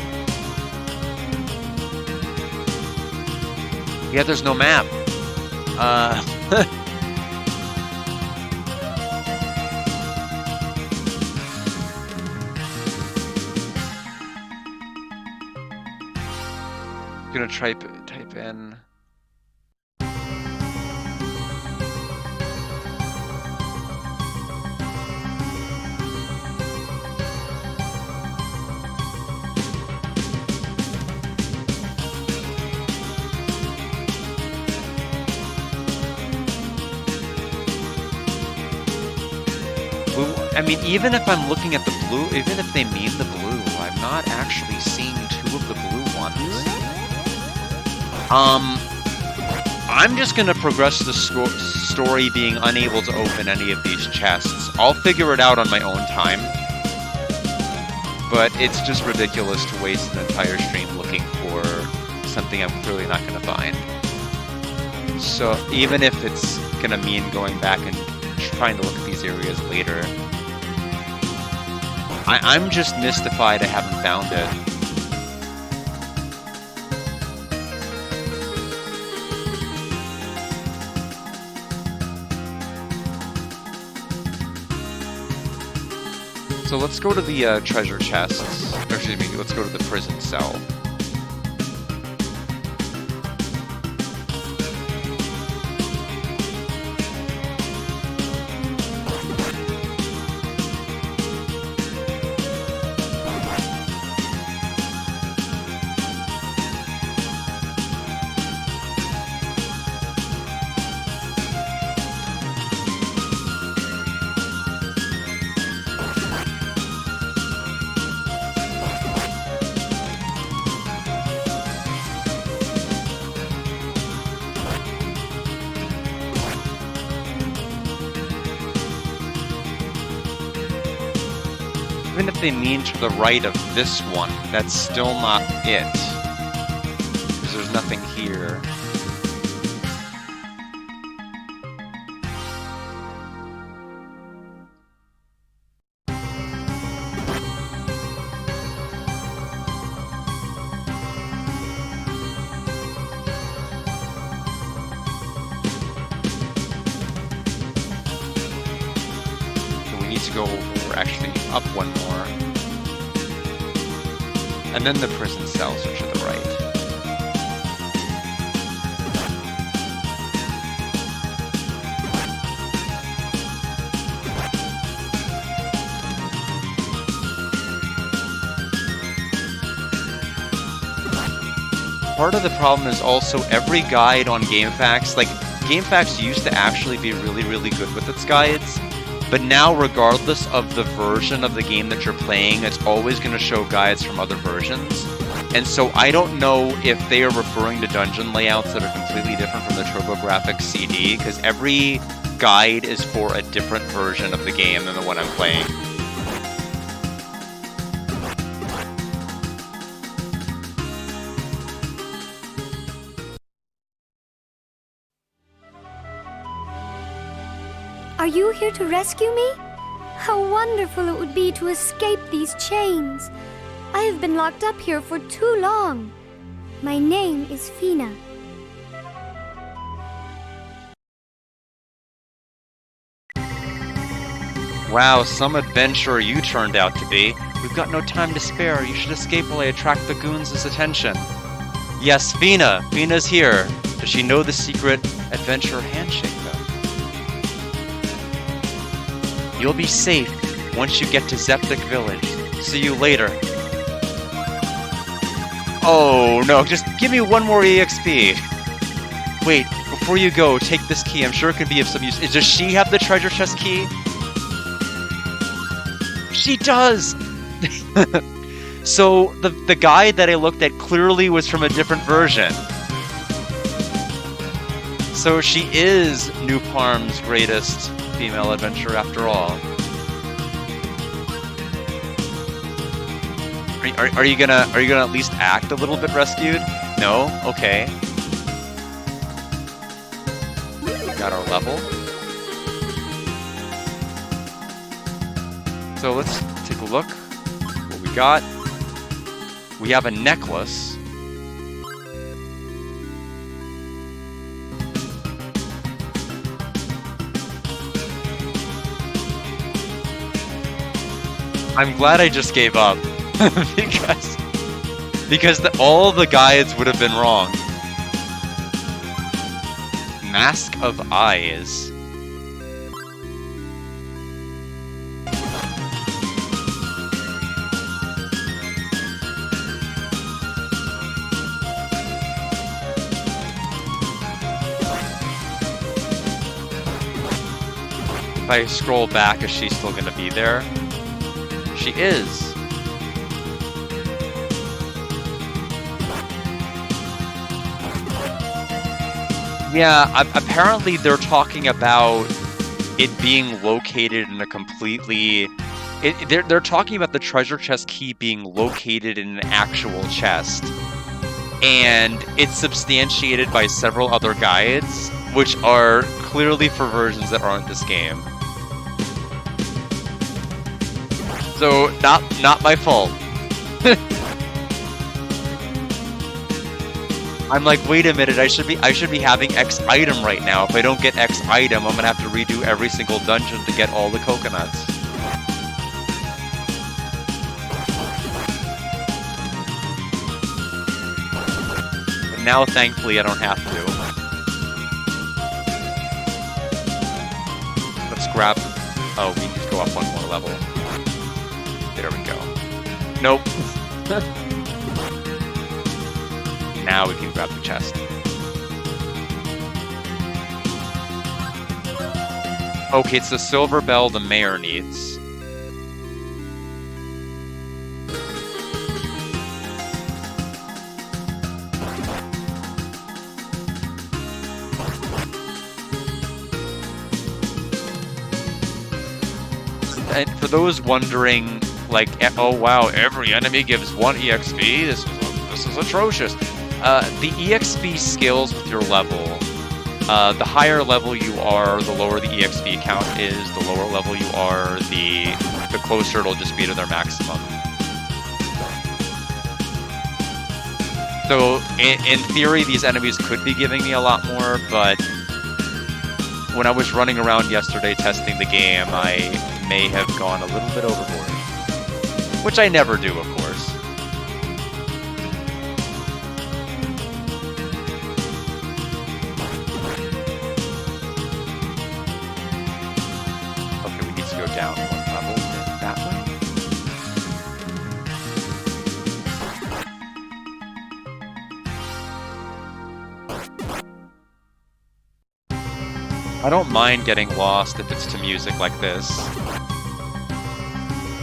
[SPEAKER 2] Yeah, there's no map. Gonna type in. I mean, even if I'm looking at the blue, even if they mean the blue, I'm not actually seeing 2 of the blue ones. I'm just gonna progress the story being unable to open any of these chests. I'll figure it out on my own time. But it's just ridiculous to waste an entire stream looking for something I'm clearly not gonna find. So even if it's gonna mean going back and trying to look at these areas later, I'm just mystified I haven't found it. So let's go to the treasure chests. Or excuse me, let's go to the prison cell. Even if they mean to the right of this one, that's still not it. Because there's nothing here. So we need to go actually up one more. And then the prison cells are to the right. Part of the problem is also every guide on GameFAQs, like, GameFAQs used to actually be really, really good with its guides. But now, regardless of the version of the game that you're playing, it's always going to show guides from other versions. And so I don't know if they are referring to dungeon layouts that are completely different from the TurboGrafx CD, because every guide is for a different version of the game than the one I'm playing.
[SPEAKER 3] Are you here to rescue me? How wonderful it would be to escape these chains. I have been locked up here for too long. My name is Fina.
[SPEAKER 2] Wow, some adventurer you turned out to be. We've got no time to spare. You should escape while I attract the goons' attention. Yes, Fina. Fina's here. Does she know the secret adventurer handshake, though? You'll be safe once you get to Zeptic Village. See you later. Oh, no. Just give me one more EXP. Wait, before you go, take this key. I'm sure it could be of some use. Does she have the treasure chest key? She does! So, the guide that I looked at clearly was from a different version. So she is New Parm's greatest female adventurer after all. Are you gonna at least act a little bit rescued? No? Okay. Got our level. So let's take a look what we got. We have a necklace. I'm glad I just gave up because all the guides would have been wrong. Mask of Eyes. If I scroll back, is she still going to be there? She is. Yeah, apparently they're talking about it being located in a completely... They're talking about the treasure chest key being located in an actual chest. And it's substantiated by several other guides, which are clearly for versions that aren't this game. So, not my fault. I'm like, wait a minute, I should be having X item right now. If I don't get X item, I'm gonna have to redo every single dungeon to get all the coconuts. But now, thankfully, I don't have to. Let's grab... Oh, we need to go up one more level. There we go. Nope. Now we can grab the chest. Okay, it's the silver bell the mayor needs. And for those wondering, like, oh wow, every enemy gives 1 EXP, this is atrocious. The EXP scales with your level. The higher level you are, the lower the EXP count is. The lower level you are, the closer it'll just be to their maximum. So, in theory, these enemies could be giving me a lot more, but when I was running around yesterday testing the game, I may have gone a little bit overboard. Which I never do, of course. Okay, we need to go down one level that way. I don't mind getting lost if it's to music like this.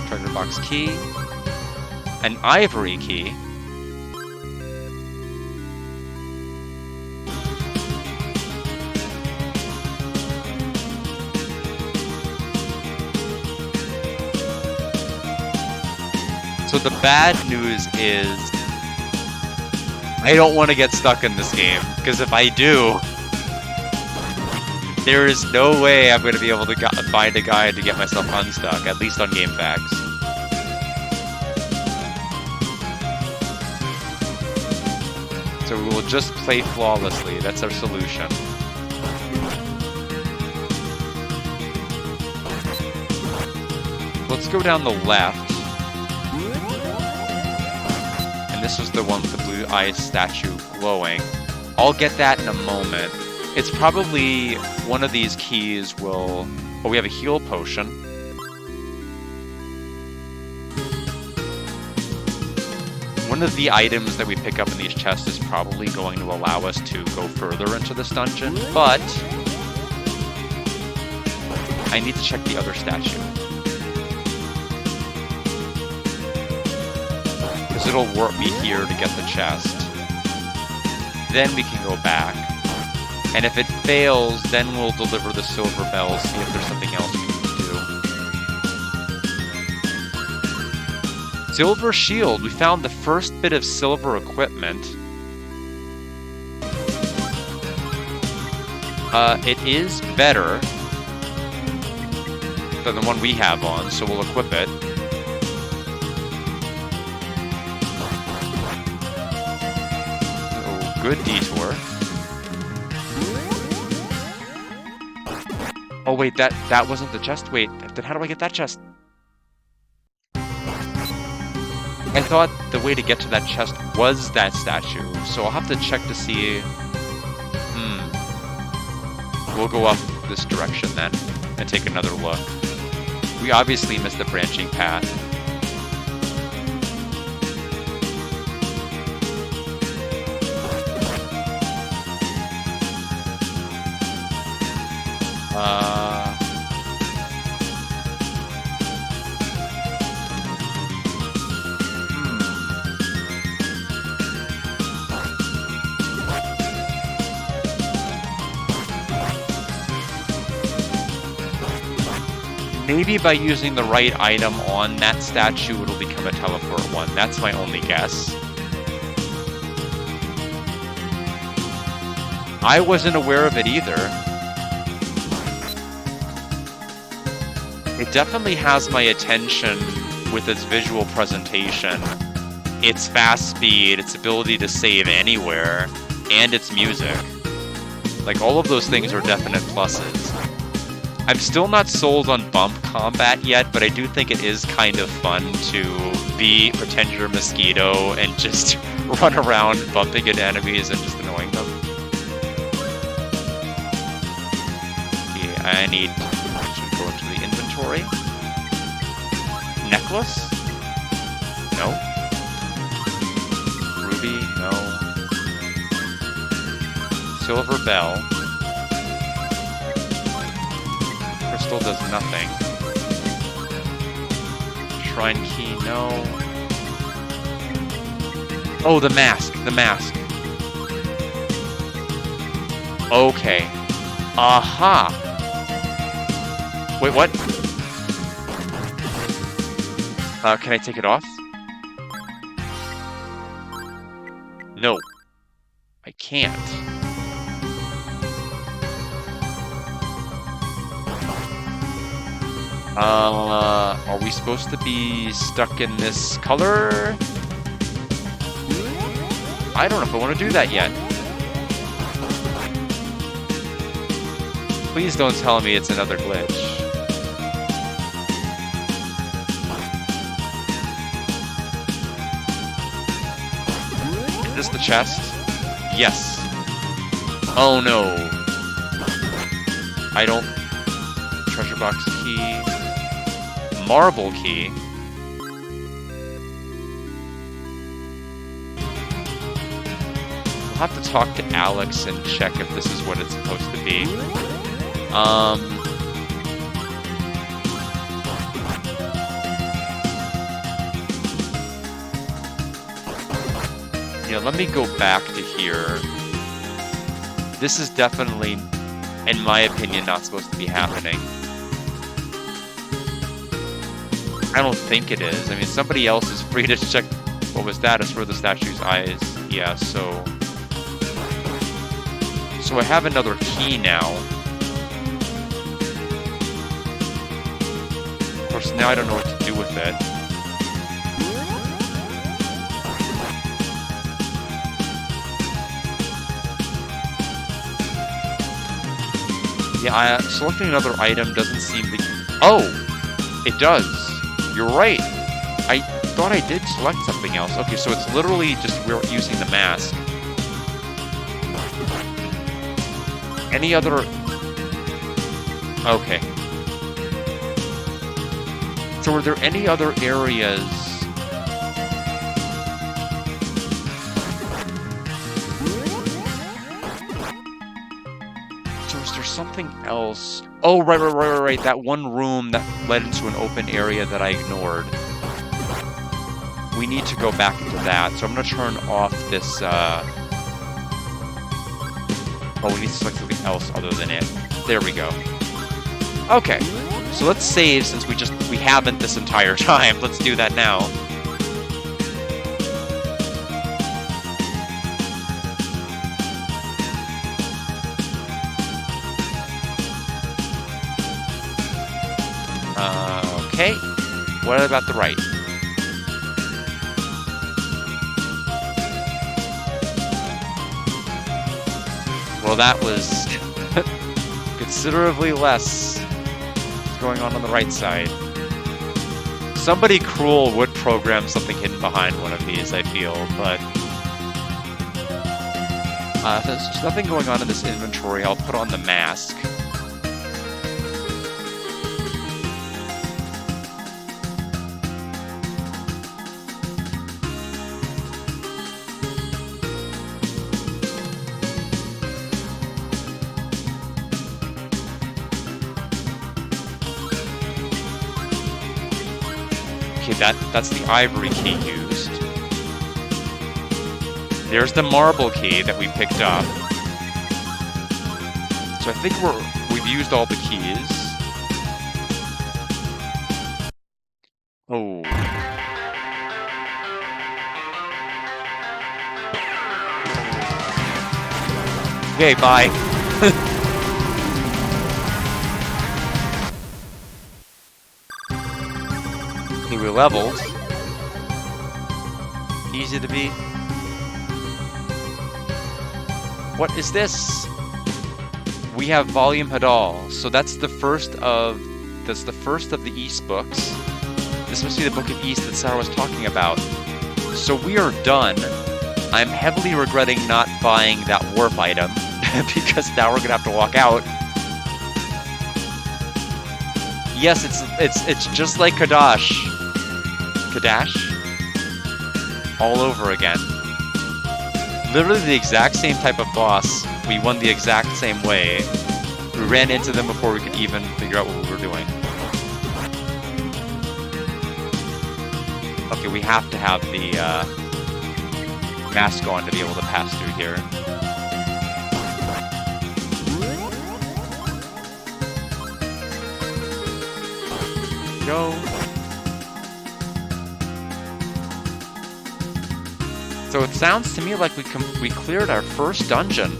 [SPEAKER 2] Treasure box key. An ivory key. So the bad news is I don't want to get stuck in this game, because if I do, there is no way I'm going to be able to find a guide to get myself unstuck, at least on GameFAQs. So we will just play flawlessly. That's our solution. Let's go down the left. And this was the one with the blue eyes statue glowing. I'll get that in a moment. It's probably one of these keys will... Oh, we have a heal potion. One of the items that we pick up in these chests is probably going to allow us to go further into this dungeon, but I need to check the other statue. Because it'll warp me here to get the chest. Then we can go back. And if it fails, then we'll deliver the silver bell, see if there's something else we need to do. Silver shield. We found the first bit of silver equipment. It is better than the one we have on, so we'll equip it. Oh, good detour. Oh wait, that wasn't the chest. Wait, then how do I get that chest? I thought the way to get to that chest was that statue, so I'll have to check to see. We'll go up this direction then and take another look. We obviously missed the branching path. Maybe by using the right item on that statue, it'll become a teleport one. That's my only guess. I wasn't aware of it either. It definitely has my attention with its visual presentation, its fast speed, its ability to save anywhere, and its music. Like, all of those things are definite pluses. I'm still not sold on bump combat yet, but I do think it is kind of fun to pretend you're a mosquito and just run around bumping into enemies and just annoying them. Okay, I need to go into the inventory. Necklace? No. Ruby? No. Silver bell. Crystal does nothing. Shrine key, no. Oh, the mask, the mask. Okay. Aha! Wait, what? Can I take it off? No. I can't. Are we supposed to be stuck in this color? I don't know if I want to do that yet. Please don't tell me it's another glitch. Is this the chest? Yes. Oh no. I don't... Treasure box key. Marble key. We'll have to talk to Alex and check if this is what it's supposed to be. Yeah, let me go back to here. This is definitely, in my opinion, not supposed to be happening. I don't think it is. I mean, somebody else is free to check what was that as for the statue's eyes. Yeah, so I have another key now. Of course, now I don't know what to do with it. Yeah, selecting another item doesn't seem to... Oh! It does! You're right! I thought I did select something else. Okay, so it's literally just we're using the mask. Any other... Okay. So are there any other areas... something else. Oh, right. That one room that led into an open area that I ignored. We need to go back into that. So I'm going to turn off this, Oh, we need to select something else other than it. There we go. Okay. So let's save since we haven't this entire time. Let's do that now. Okay, what about the right? Well, that was considerably less going on the right side. Somebody cruel would program something hidden behind one of these, I feel, but... there's nothing going on in this inventory. I'll put on the mask. Okay, that's the ivory key used. There's the marble key that we picked up. So I think we've used all the keys. Oh. Okay, bye. We leveled. Easy to beat. What is this? We have Volume Hadal. So that's the first of the East books. This must be the Book of East that Sarah was talking about. So we are done. I'm heavily regretting not buying that warp item because now we're gonna have to walk out. Yes, it's just like Kadash. All over again. Literally the exact same type of boss. We won the exact same way. We ran into them before we could even figure out what we were doing. Okay, we have to have the mask on to be able to pass through here. Go. So it sounds to me like we cleared our first dungeon.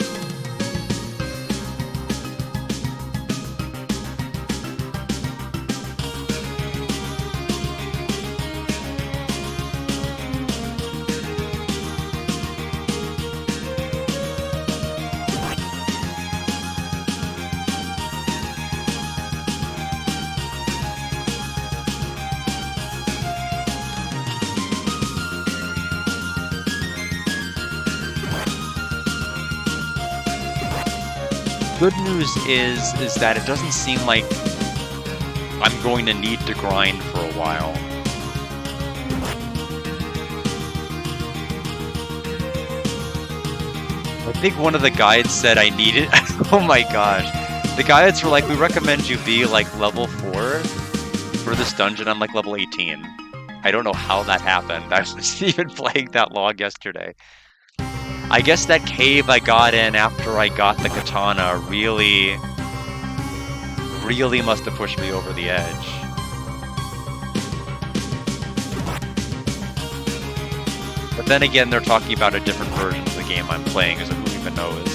[SPEAKER 2] Good news is that it doesn't seem like I'm going to need to grind for a while. I think one of the guides said I needed... Oh my gosh. The guides were like, we recommend you be like level 4 for this dungeon. I'm like level 18. I don't know how that happened. I was even playing that log yesterday. I guess that cave I got in after I got the katana really must have pushed me over the edge. then again, they're talking about a different version of the game I'm playing, so who even knows?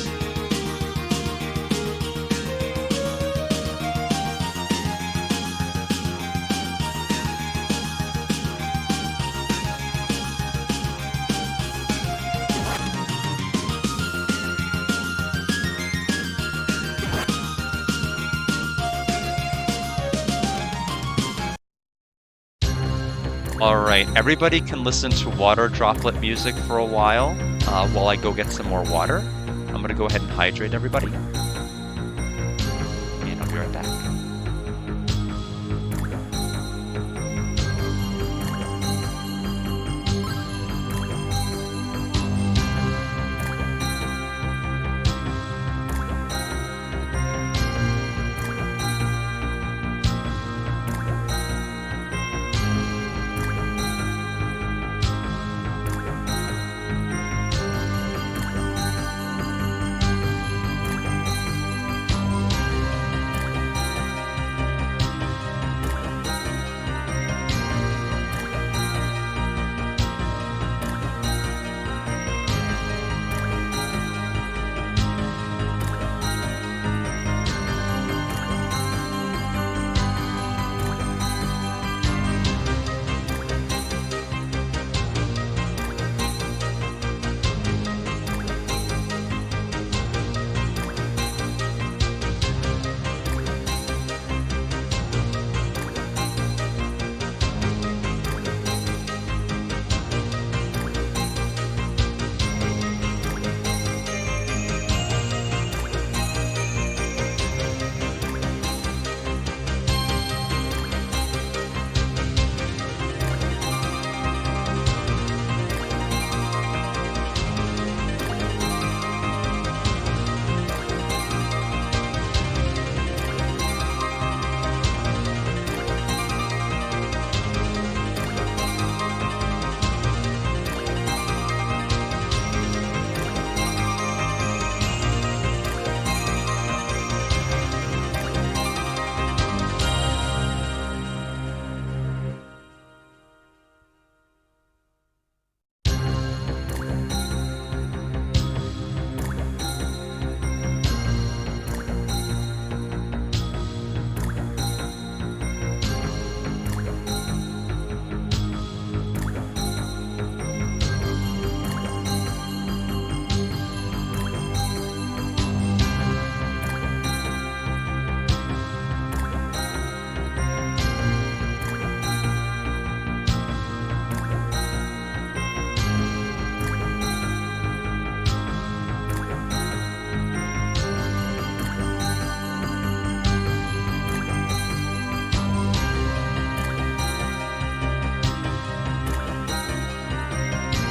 [SPEAKER 2] Alright, everybody can listen to water droplet music for a while I go get some more water. I'm gonna go ahead and hydrate everybody. And I'll be right back.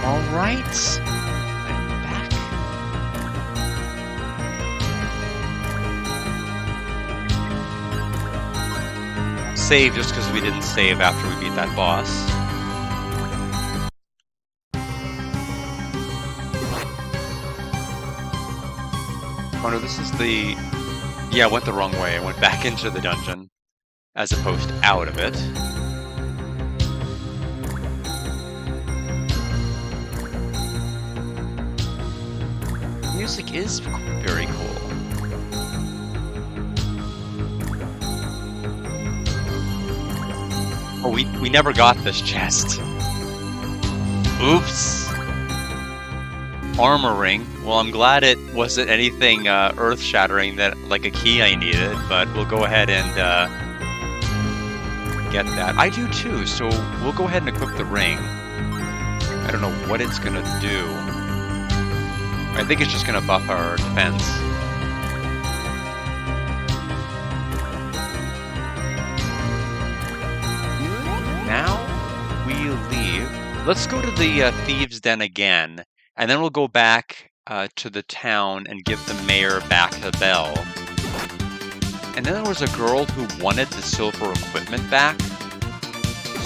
[SPEAKER 2] Alright, I'm back. Save just because we didn't save after we beat that boss. Oh no, this is the... Yeah, I went the wrong way. I went back into the dungeon as opposed to out of it. Music is very cool. Oh, we never got this chest. Oops. Armor ring. Well, I'm glad it wasn't anything earth-shattering that like a key I needed, but we'll go ahead and get that. I do too, so we'll go ahead and equip the ring. I don't know what it's gonna do. I think it's just gonna buff our defense. Now we leave. Let's go to the Thieves' Den again, and then we'll go back to the town and give the mayor back the bell. And then there was a girl who wanted the silver equipment back,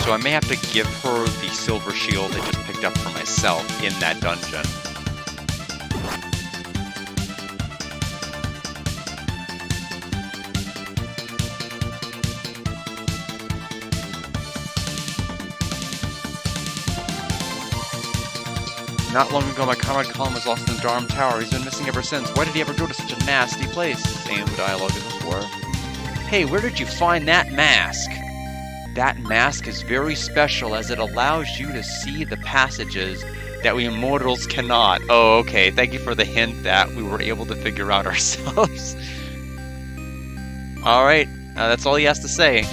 [SPEAKER 2] so I may have to give her the silver shield I just picked up for myself in that dungeon. Not long ago, my comrade Colin was lost in the Durham Tower. He's been missing ever since. Why did he ever go to such a nasty place? Same dialogue as before. Hey, where did you find that mask? That mask is very special as it allows you to see the passages that we immortals cannot. Oh, okay. Thank you for the hint that we were able to figure out ourselves. Alright, that's all he has to say.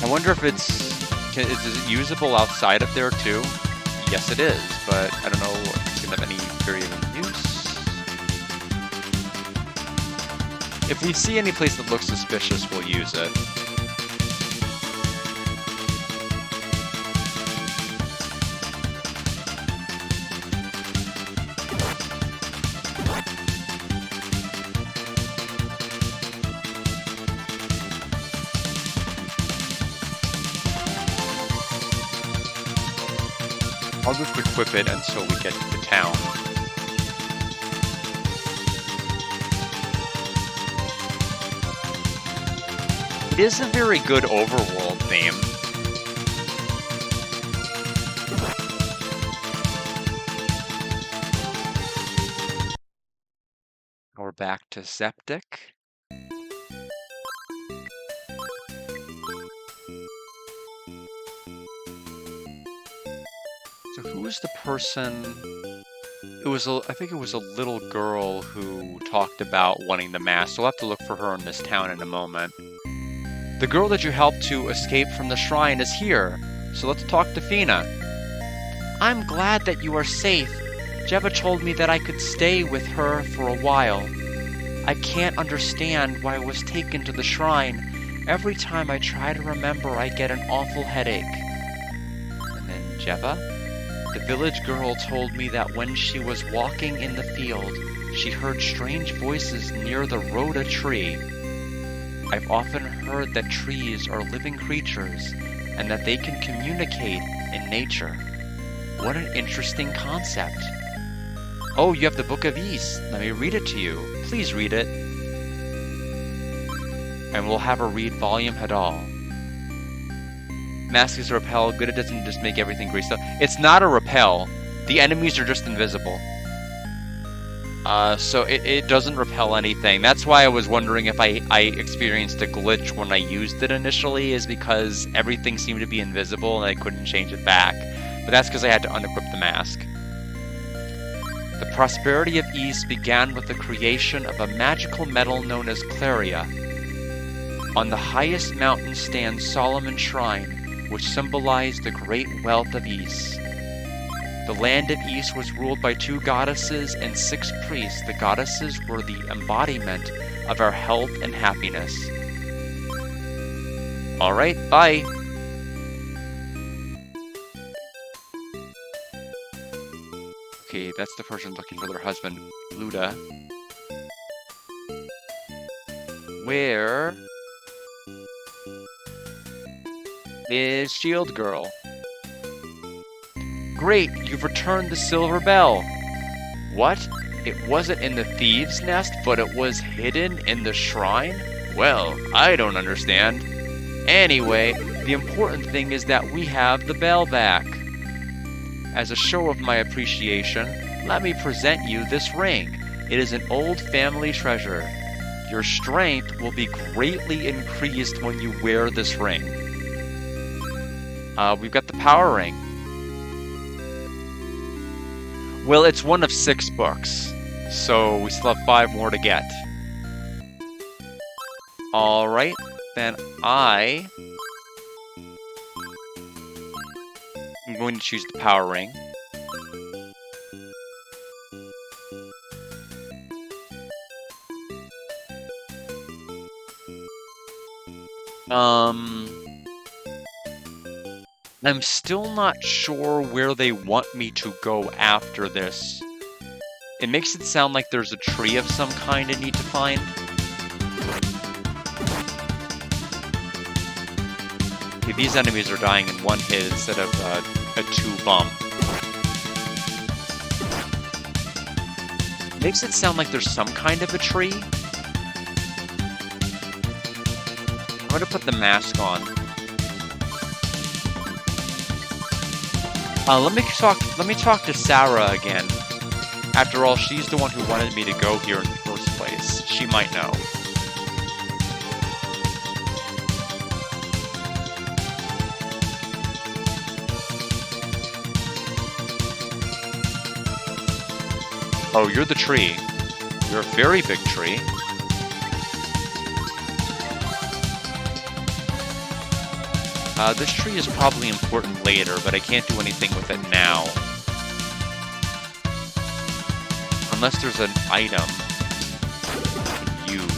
[SPEAKER 2] I wonder if is it usable outside of there too? Yes, it is, but I don't know if it's going to have any variable use. If we see any place that looks suspicious, we'll use it. I'll just equip it until we get to the town. It is a very good overworld theme. We're back to Septic. So who was the person? I think it was a little girl who talked about wanting the mask. So we'll have to look for her in this town in a moment. The girl that you helped to escape from the shrine is here. So let's talk to Fina. I'm glad that you are safe. Jeva told me that I could stay with her for a while. I can't understand why I was taken to the shrine. Every time I try to remember, I get an awful headache. And then Jeva? The village girl told me that when she was walking in the field, she heard strange voices near the rhoda tree. I've often heard that trees are living creatures and that they can communicate in nature. What an interesting concept. Oh, you have the Book of Ys. Let me read it to you. Please read it. And we'll have her read Volume Hadal. Mask is a repel. Good, it doesn't just make everything greasy. It's not a repel. The enemies are just invisible. So it doesn't repel anything. That's why I was wondering if I experienced a glitch when I used it initially, is because everything seemed to be invisible and I couldn't change it back. But that's because I had to unequip the mask. The prosperity of Ys began with the creation of a magical metal known as Claria. On the highest mountain stands Solomon's Shrine, which symbolized the great wealth of Ys. The land of Ys was ruled by 2 goddesses and 6 priests. The goddesses were the embodiment of our health and happiness. Alright, bye! Okay, that's the person looking for their husband, Luda. Where is Shield Girl? Great, you've returned the silver bell. What? It wasn't in the thieves' nest, but it was hidden in the shrine? Well, I don't understand. Anyway, the important thing is that we have the bell back. As a show of my appreciation, let me present you this ring. It is an old family treasure. Your strength will be greatly increased when you wear this ring. We've got the power ring. Well, it's one of 6 books, so we still have 5 more to get. Alright, then I'm going to choose the power ring. I'm still not sure where they want me to go after this. It makes it sound like there's a tree of some kind I need to find. Okay, these enemies are dying in 1 hit instead of a 2 bump. Makes it sound like there's some kind of a tree. I'm gonna put the mask on. Let me talk to Sarah again. After all, she's the one who wanted me to go here in the first place. She might know. Oh, you're the tree. You're a very big tree. This tree is probably important later, but I can't do anything with it now. Unless there's an item I can use.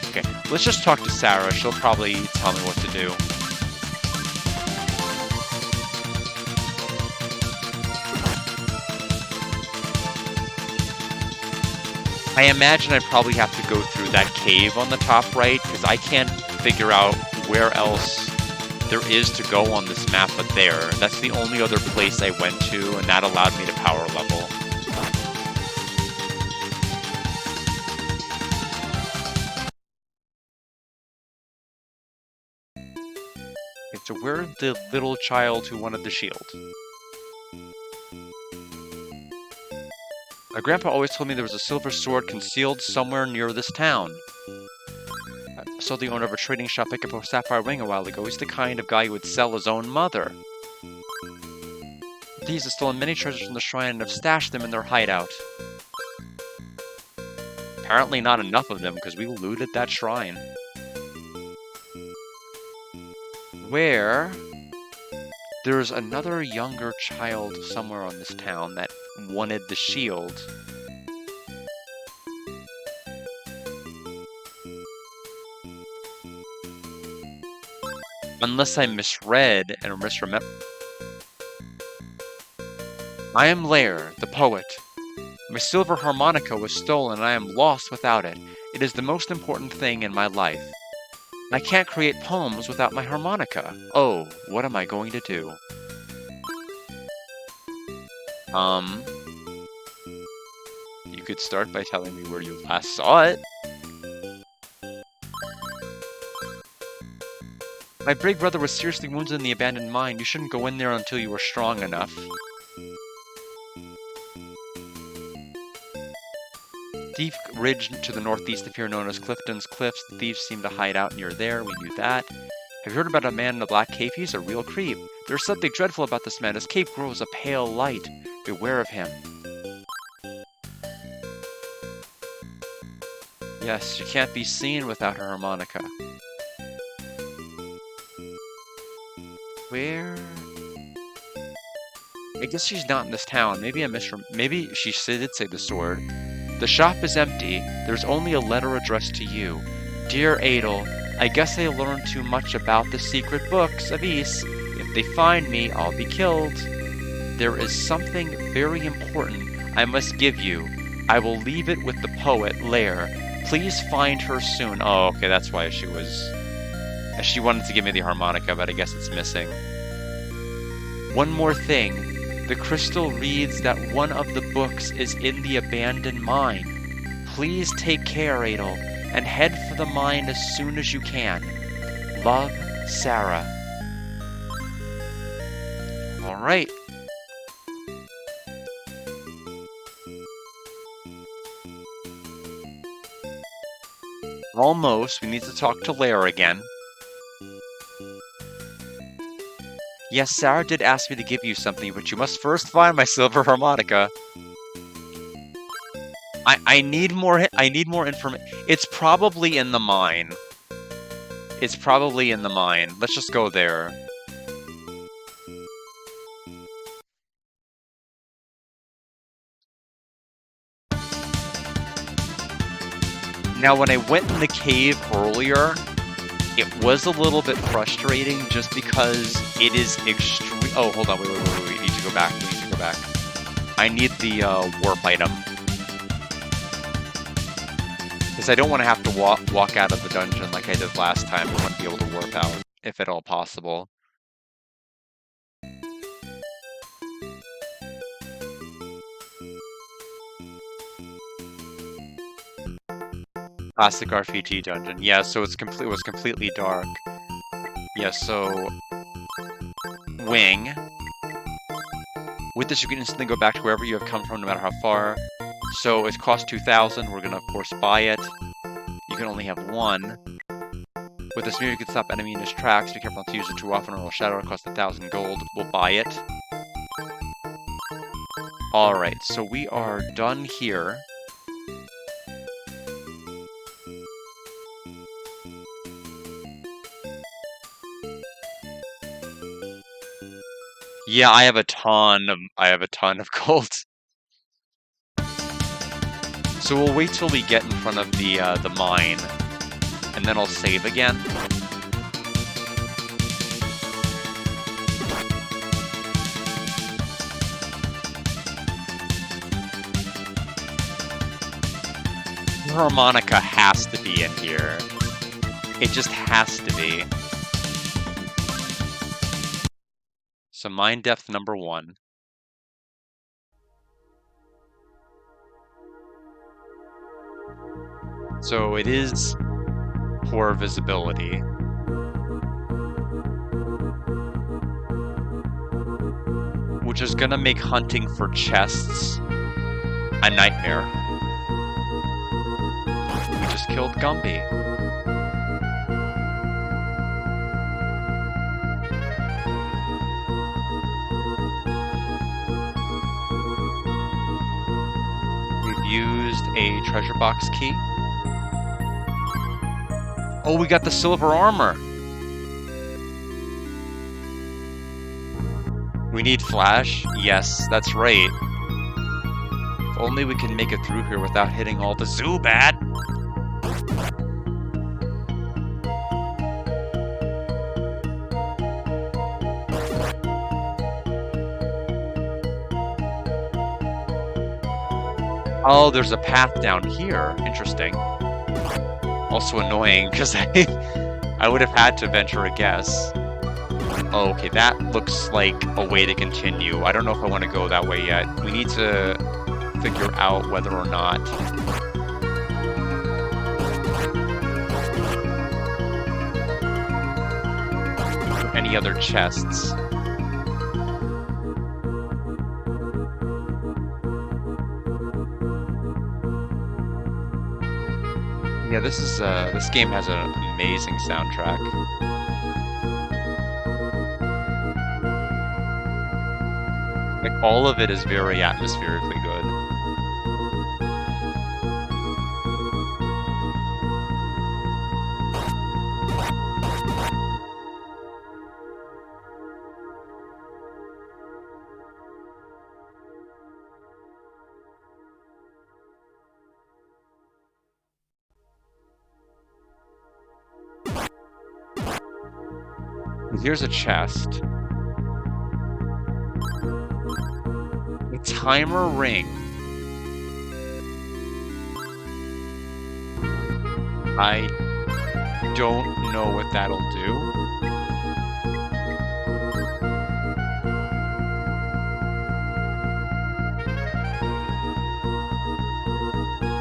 [SPEAKER 2] Okay, let's just talk to Sarah. She'll probably tell me what to do. I imagine I probably have to go through that cave on the top right, because I can't figure out where else there is to go on this map but there. That's the only other place I went to, and that allowed me to power level. Okay, so where's the little child who wanted the shield? My grandpa always told me there was a silver sword concealed somewhere near this town. I saw the owner of a trading shop pick up a sapphire ring a while ago. He's the kind of guy who would sell his own mother. Thieves have stolen many treasures from the shrine and have stashed them in their hideout. Apparently not enough of them, because we looted that shrine. Where there's another younger child somewhere on this town that wanted the shield. Unless I misread and misremember. I am Lair, the poet. My silver harmonica was stolen and I am lost without it. It is the most important thing in my life. I can't create poems without my harmonica. Oh, what am I going to do? You could start by telling me where you last saw it. My big brother was seriously wounded in the abandoned mine. You shouldn't go in there until you are strong enough. Thief Ridge to the northeast of here, known as Clifton's Cliffs. The thieves seem to hide out near there. We knew that. Have you heard about a man in a black cape? He's a real creep. There's something dreadful about this man. His cape grows a pale light. Beware of him. Yes, she can't be seen without her harmonica. Where? I guess she's not in this town. Maybe I maybe she did say the sword. The shop is empty. There's only a letter addressed to you. Dear Adel, I guess I learned too much about the secret books of Ys. If they find me, I'll be killed. There is something very important I must give you. I will leave it with the poet, Lair. Please find her soon. Oh, okay, that's why she was... She wanted to give me the harmonica, but I guess it's missing. One more thing. The crystal reads that one of the books is in the abandoned mine. Please take care, Adel, and head for the mine as soon as you can. Love, Sarah. Alright. Almost. We need to talk to Lair again. Yes, Sarah did ask me to give you something, but you must first find my silver harmonica. I need more information. It's probably in the mine. It's probably in the mine. Let's just go there. Now, when I went in the cave earlier, it was a little bit frustrating just because it is extreme. Oh, hold on, wait. We need to go back. I need the warp item. Because I don't want to have to walk out of the dungeon like I did last time. I want to be able to warp out, if at all possible. Classic RPG dungeon. Yeah, so it was completely dark. Yeah, so wing. With this, you can instantly go back to wherever you have come from, no matter how far. So it costs 2,000. We're gonna, of course, buy it. You can only have one. With this mirror, you can stop enemy in his tracks. Be careful not to use it too often, or it'll shatter. It costs 1,000 gold. We'll buy it. Alright, so we are done here. Yeah, I have a ton of gold. So we'll wait till we get in front of the mine, and then I'll save again. Harmonica has to be in here. It just has to be. So mine depth number 1. So it is poor visibility. Which is gonna make hunting for chests a nightmare. We just killed Gumby. We've used a treasure box key. Oh, we got the silver armor! We need flash? Yes, that's right. If only we can make it through here without hitting all the Zubat! Oh, there's a path down here. Interesting. Also annoying, because I would have had to venture a guess. Oh, okay, that looks like a way to continue. I don't know if I want to go that way yet. We need to figure out whether or not... any other chests. Yeah, this game has an amazing soundtrack. Like, all of it is very atmospherically good. Here's a chest. A timer ring. I don't know what that'll do.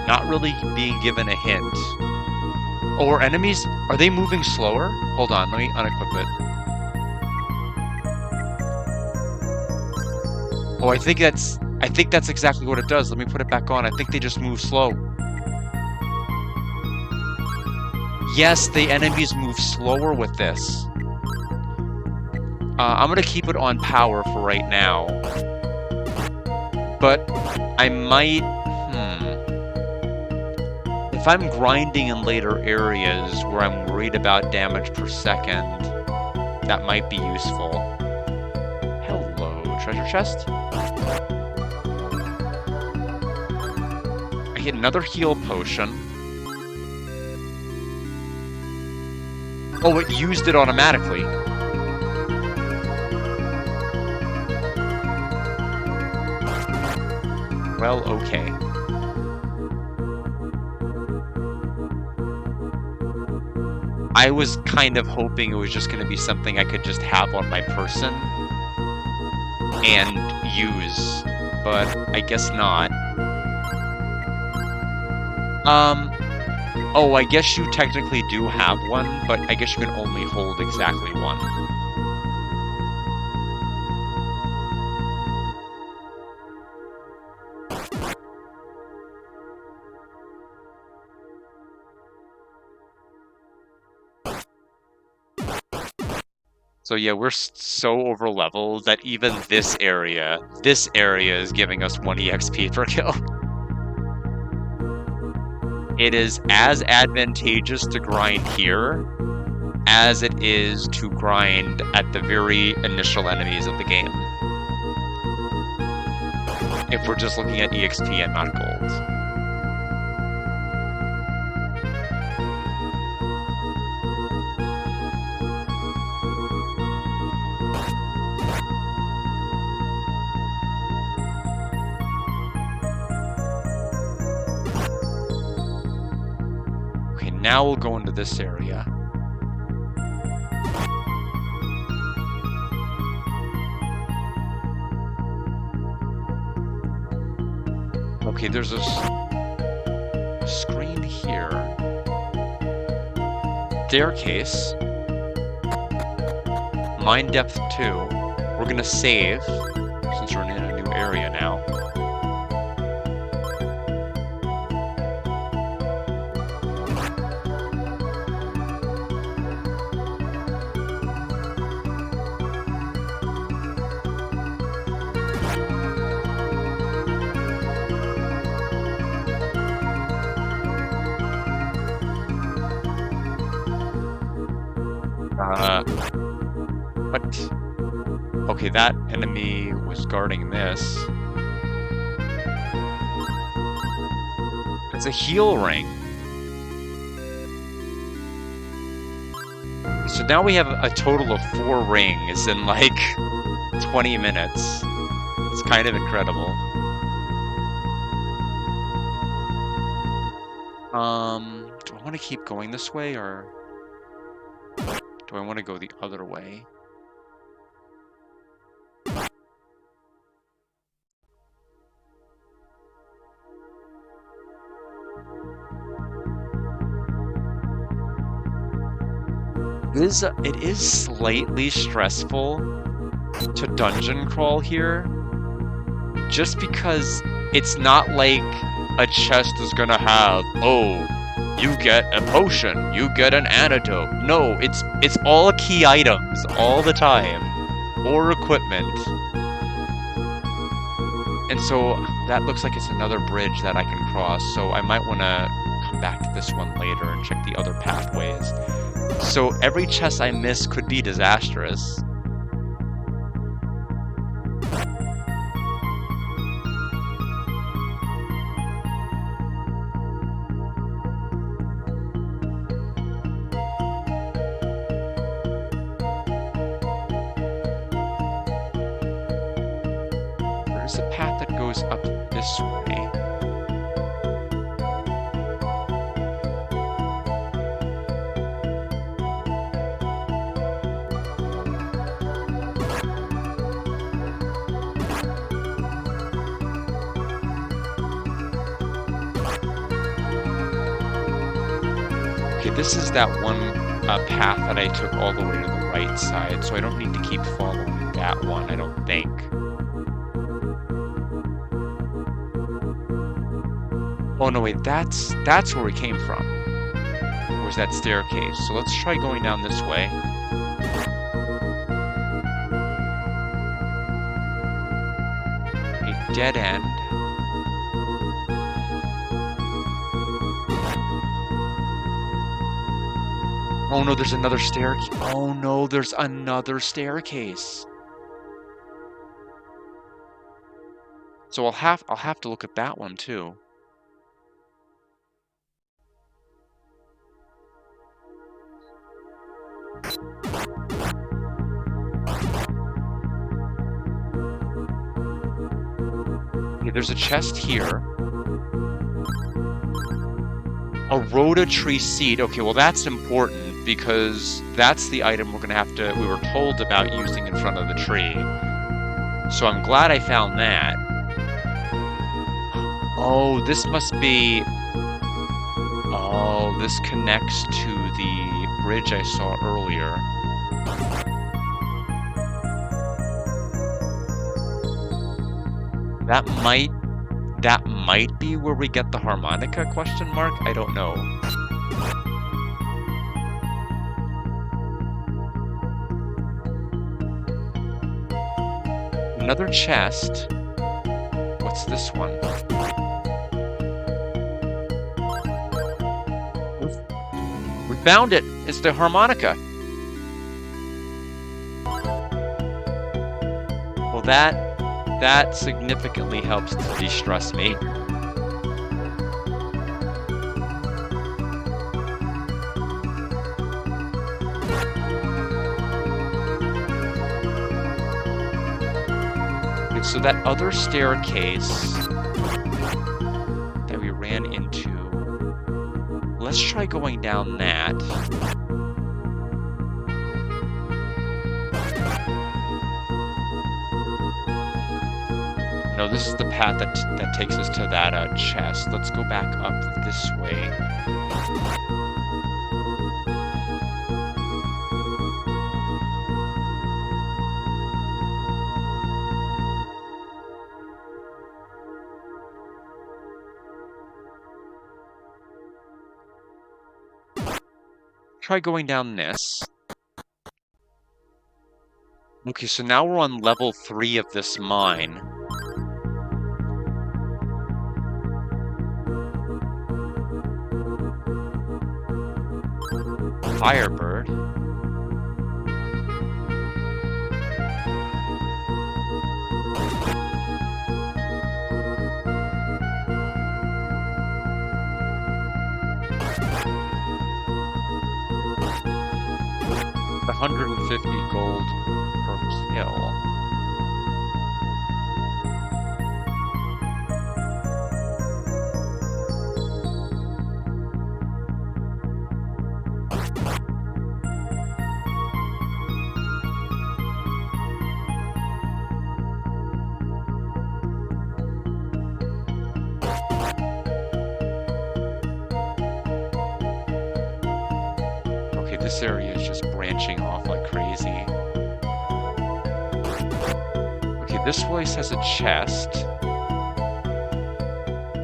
[SPEAKER 2] Not really being given a hint. Oh, are enemies... are they moving slower? Hold on, let me unequip it. Oh, I think that's exactly what it does. Let me put it back on. I think they just move slow. Yes, the enemies move slower with this. I'm gonna keep it on power for right now. But I might... If I'm grinding in later areas where I'm worried about damage per second, that might be useful. Hello, treasure chest? I get another heal potion. Oh, it used it automatically. Well, okay. I was kind of hoping it was just going to be something I could just have on my person and use, but I guess not. Oh, I guess you technically do have one, but I guess you can only hold exactly one. So yeah, we're so over leveled that even this area is giving us 1 EXP per kill. It is as advantageous to grind here as it is to grind at the very initial enemies of the game. If we're just looking at EXP and not gold. Okay, now we'll go into this area. Okay, there's a screen here. Staircase. Mine depth 2. We're gonna save, since we're in a new area now. What? Okay, that enemy was guarding this. It's a heal ring. So now we have a total of 4 rings in like 20 minutes. It's kind of incredible. Do I want to keep going this way or do I want to go the other way? It is slightly stressful to dungeon crawl here, just because it's not like a chest is gonna have, oh, you get a potion, you get an antidote. No, it's all key items all the time, or equipment. And so that looks like it's another bridge that I can cross, so I might want to come back to this one later and check the other pathways. So every chest I miss could be disastrous. There's a path that goes up this way. This is that one path that I took all the way to the right side, so I don't need to keep following that one, I don't think. Oh no, wait, that's where we came from. Was that staircase? So let's try going down this way. A dead end. Oh no, there's another staircase. Oh no, there's another staircase. So I'll have to look at that one too. Okay, there's a chest here. A rhoda tree seed. Okay, well that's important because that's the item we were told about using in front of the tree. So I'm glad I found that. Oh, this must be Oh, this connects to the bridge I saw earlier. That might be where we get the harmonica, question mark? I don't know. Another chest. What's this one? We found it! It's the harmonica! Well, that significantly helps to de-stress me. Okay, so that other staircase that we ran into, let's try going down that. No, this is the path that takes us to that chest. Let's go back up this way. Try going down this. Okay, so now we're on level 3 of this mine. Firebird. $150 gold per kill. This area is just branching off like crazy. Okay, this place has a chest.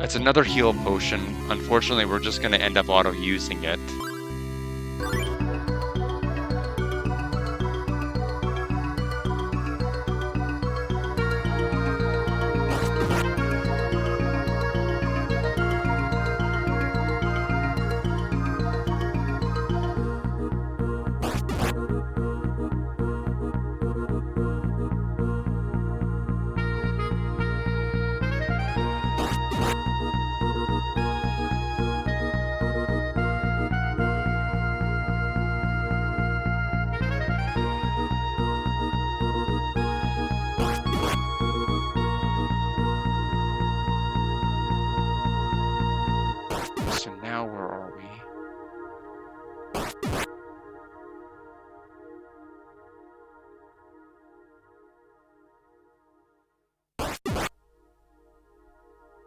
[SPEAKER 2] It's another heal potion. Unfortunately, we're just going to end up auto-using it. So now where are we?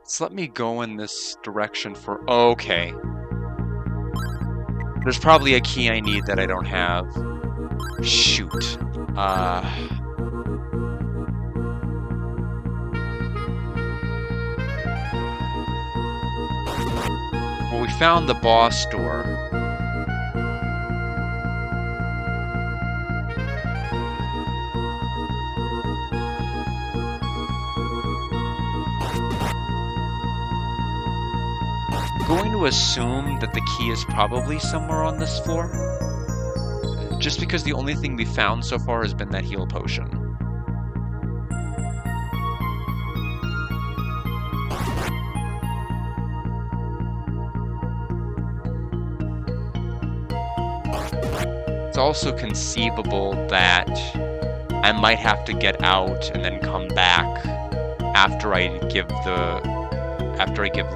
[SPEAKER 2] So let me go in this direction for... Okay. There's probably a key I need that I don't have. Shoot. Well, we found the boss door. Going to assume that the key is probably somewhere on this floor, just because the only thing we found so far has been that heal potion. It's also conceivable that I might have to get out and then come back after I give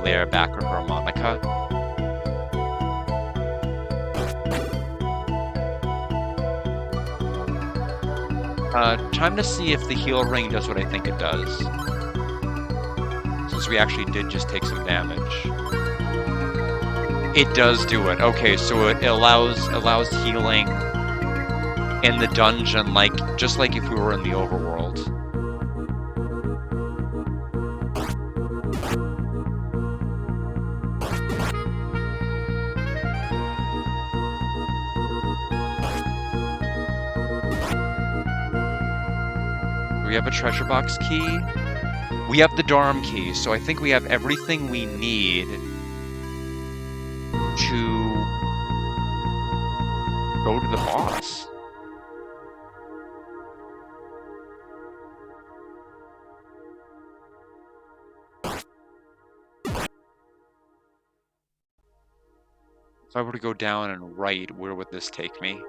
[SPEAKER 2] Lair back her harmonica. Time to see if the heal ring does what I think it does. Since we actually did just take some damage. It does do it. Okay, so it allows healing in the dungeon, like just like if we were in the overworld. We have a treasure box key. We have the dorm key, so I think we have everything we need to go to the boss. If I were to go down and right, where would this take me?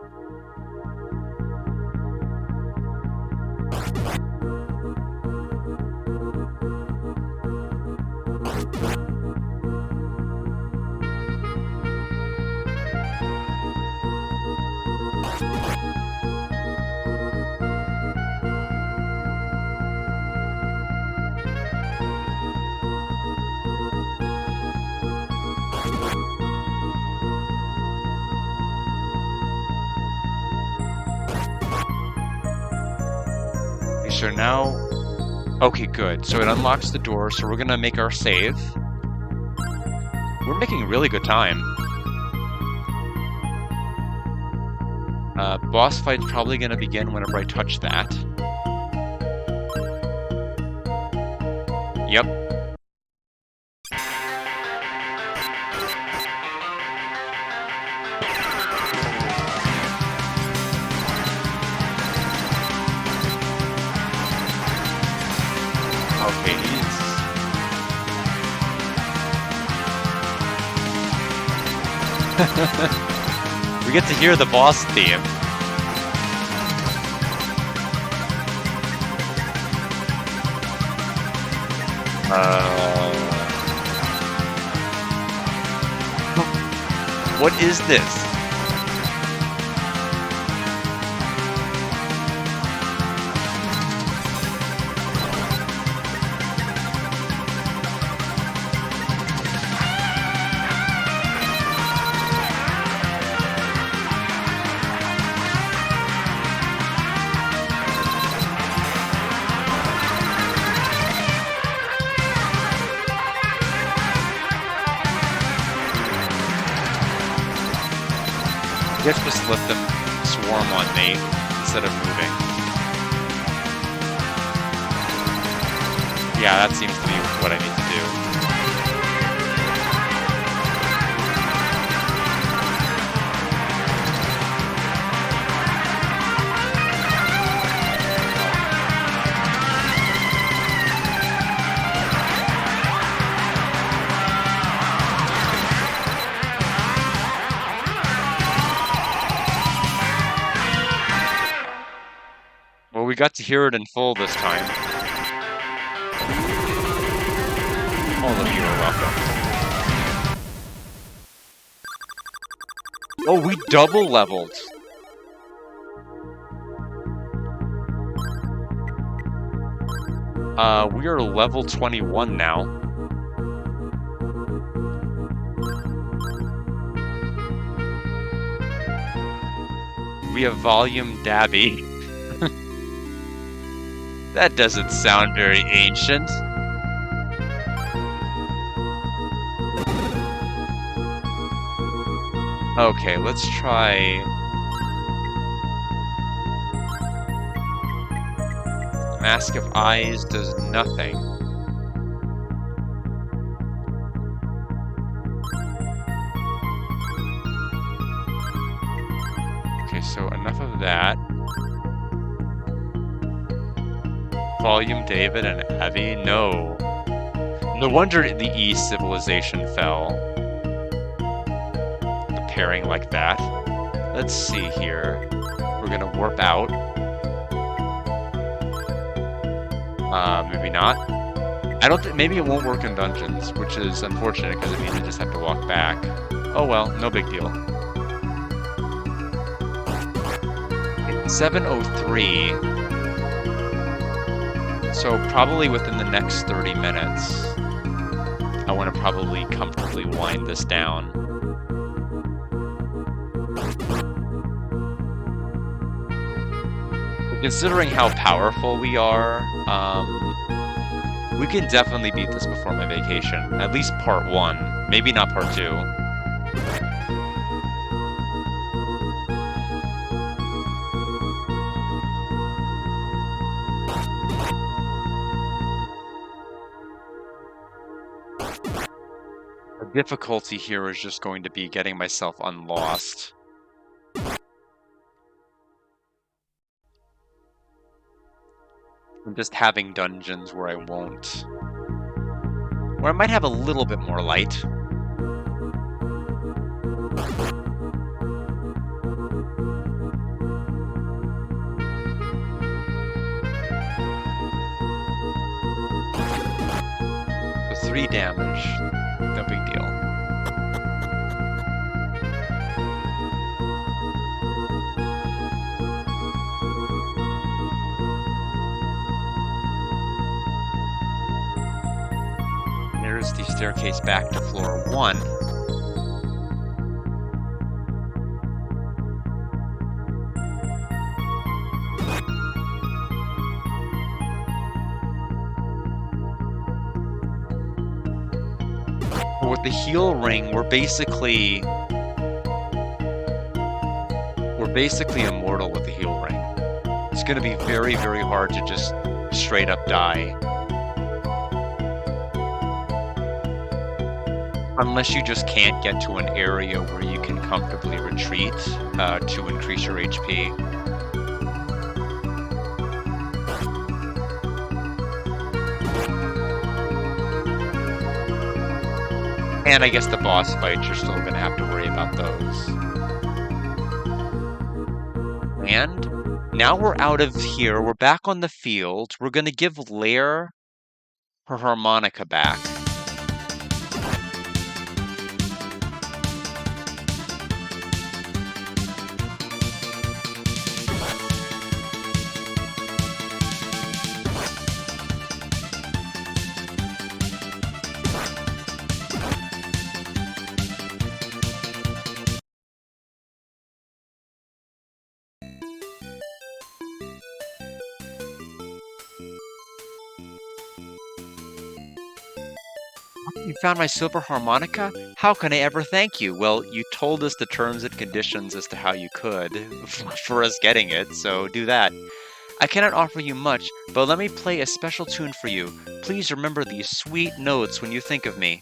[SPEAKER 2] So now, okay, good. So it unlocks the door, so we're gonna make our save. We're making really good time. Boss fight's probably gonna begin whenever I touch that. Yep. Okay, we get to hear the boss theme. What is this? I guess just let them swarm on me instead of moving. Yeah, that seems to be what I need to do. Well, we got to hear it in full this time. All of you are welcome. Oh, we double leveled. We are level 21 now. We have volume Dabby. That doesn't sound very ancient. Okay, let's try... Mask of Eyes does nothing. Okay, so enough of that. Volume David and Abby? No. No wonder the East civilization fell. The pairing like that. Let's see here. We're gonna warp out. Maybe not. I don't think, maybe it won't work in dungeons, which is unfortunate because it means I just have to walk back. Oh well, no big deal. 7:03. So probably within the next 30 minutes, I want to probably comfortably wind this down. Considering how powerful we are, we can definitely beat this before my vacation. At least part 1. Maybe not part 2. The difficulty here is just going to be getting myself unlost. And just having dungeons where I won't. Where I might have a little bit more light. So 3 damage. No big deal. There's the staircase back to floor 1. With the heal ring, we're basically immortal with the heal ring. It's going to be very, very hard to just straight up die. Unless you just can't get to an area where you can comfortably retreat to increase your HP. And I guess the boss fights, you're still going to have to worry about those. And now we're out of here. We're back on the field. We're going to give Lair her harmonica back. You found my silver harmonica? How can I ever thank you? Well, you told us the terms and conditions as to how you could for us getting it, so do that. I cannot offer you much, but let me play a special tune for you. Please remember these sweet notes when you think of me.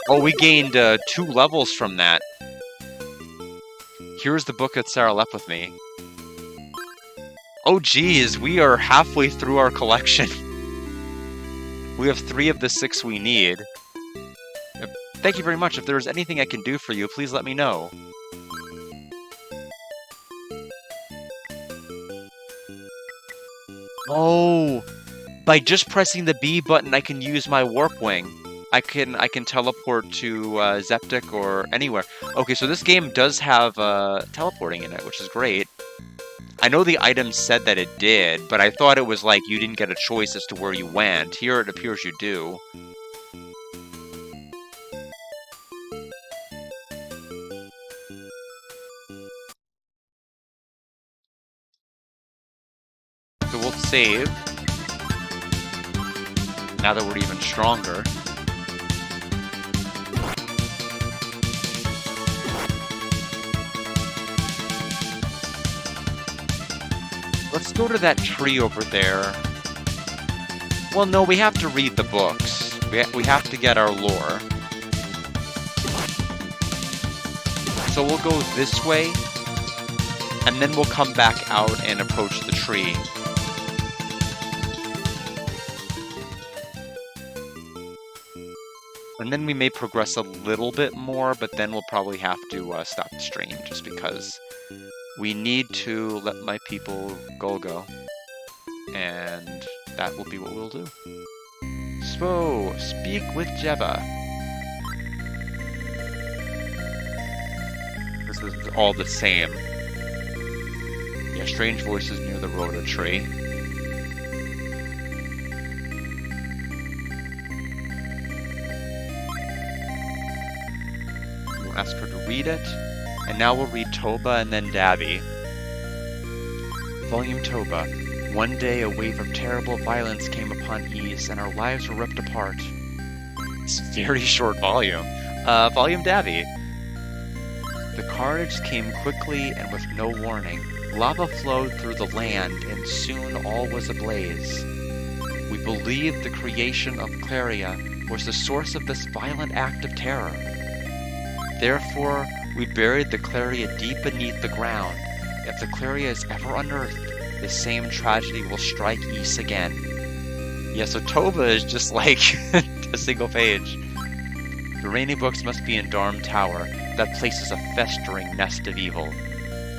[SPEAKER 2] Oh, we gained 2 levels from that. Here's the book that Sarah left with me. Oh geez, we are halfway through our collection. We have 3 of the 6 we need. Thank you very much. If there's anything I can do for you, please let me know. Oh, by just pressing the B button, I can use my warp wing. I can teleport to Zeptic or anywhere. Okay, so this game does have teleporting in it, which is great. I know the item said that it did, but I thought it was like you didn't get a choice as to where you went. Here it appears you do. So we'll save. Now that we're even stronger. Let's go to that tree over there. Well, no, we have to read the books. We have to get our lore. So we'll go this way, and then we'll come back out and approach the tree. And then we may progress a little bit more, but then we'll probably have to stop the stream, just because we need to let my people go. And that will be what we'll do. So, speak with Jeva. this is all the same. Yeah, strange voices near the Rhoda tree. We'll ask her to read it, and now we'll read Toba and then Dabby. Volume Toba. One day a wave of terrible violence came upon Ys, and our lives were ripped apart. It's a very short volume. Volume Dabby. The carnage came quickly and with no warning. Lava flowed through the land, and soon all was ablaze. We believed the creation of Claria was the source of this violent act of terror. Therefore, we buried the Claria deep beneath the ground. If the Claria is ever unearthed, the same tragedy will strike Ys again. Yeah, so Toba is just like a single page. The rainy books must be in Darm Tower. That place is a festering nest of evil.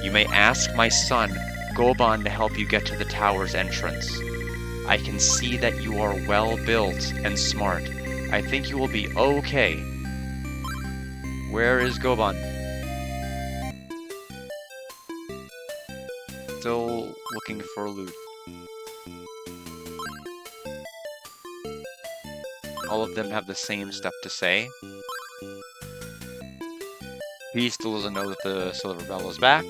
[SPEAKER 2] You may ask my son, Goban, to help you get to the tower's entrance. I can see that you are well built and smart. I think you will be okay. Where is Goban? Still looking for loot. All of them have the same stuff to say. He still doesn't know that the Silver Bell is back.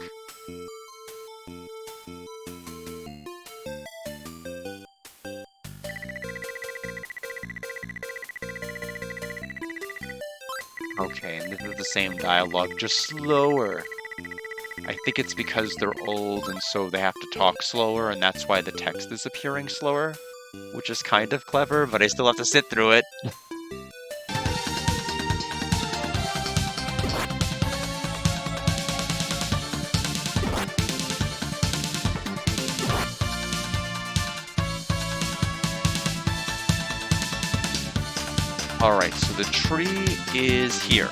[SPEAKER 2] Okay, and this is the same dialogue, just slower. I think it's because they're old and so they have to talk slower, and that's why the text is appearing slower, which is kind of clever, but I still have to sit through it. Alright, so the tree is here.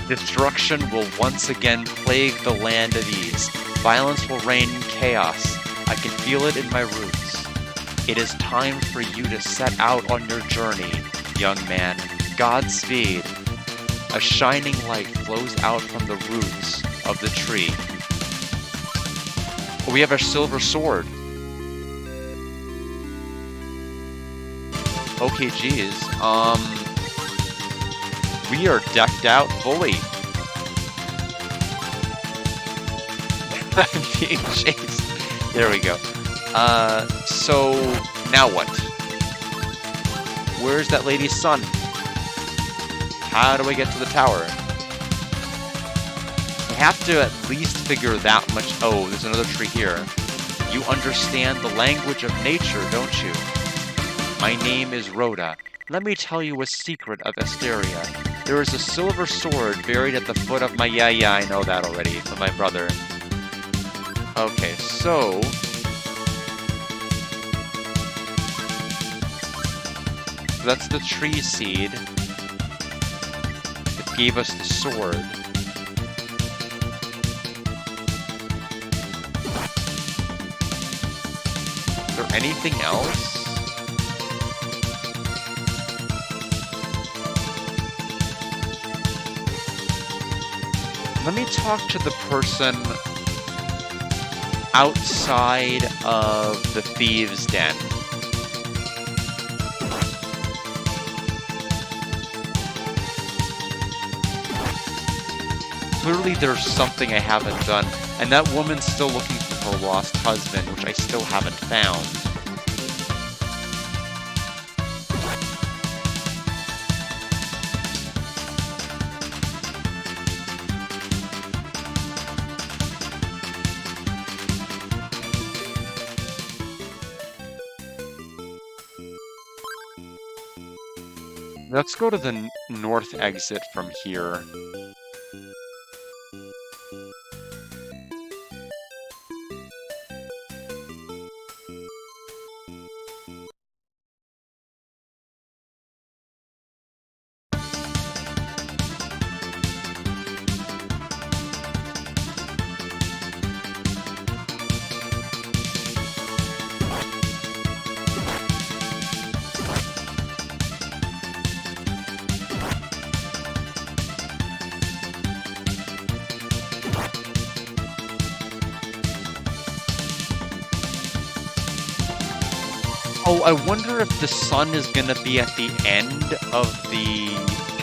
[SPEAKER 2] Destruction will once again plague the land of Ys. Violence will reign in chaos. I can feel it in my roots. It is time for you to set out on your journey, young man. Godspeed. A shining light flows out from the roots of the tree. We have a silver sword. Okay, geez. We are decked out fully. I'm being chased. There we go. So now what? Where's that lady's son? How do I get to the tower? I have to at least figure that much. Oh, there's another tree here. You understand the language of nature, don't you? My name is Rhoda. Let me tell you a secret of Asteria. There is a silver sword buried at the foot of my... Yeah, I know that already, from my brother. Okay, so... that's the tree seed. It gave us the sword. Is there anything else? Let me talk to the person outside of the thieves' den. Clearly there's something I haven't done, and that woman's still looking for her lost husband, which I still haven't found. Let's go to the north exit from here. I wonder if the sun is going to be at the end of the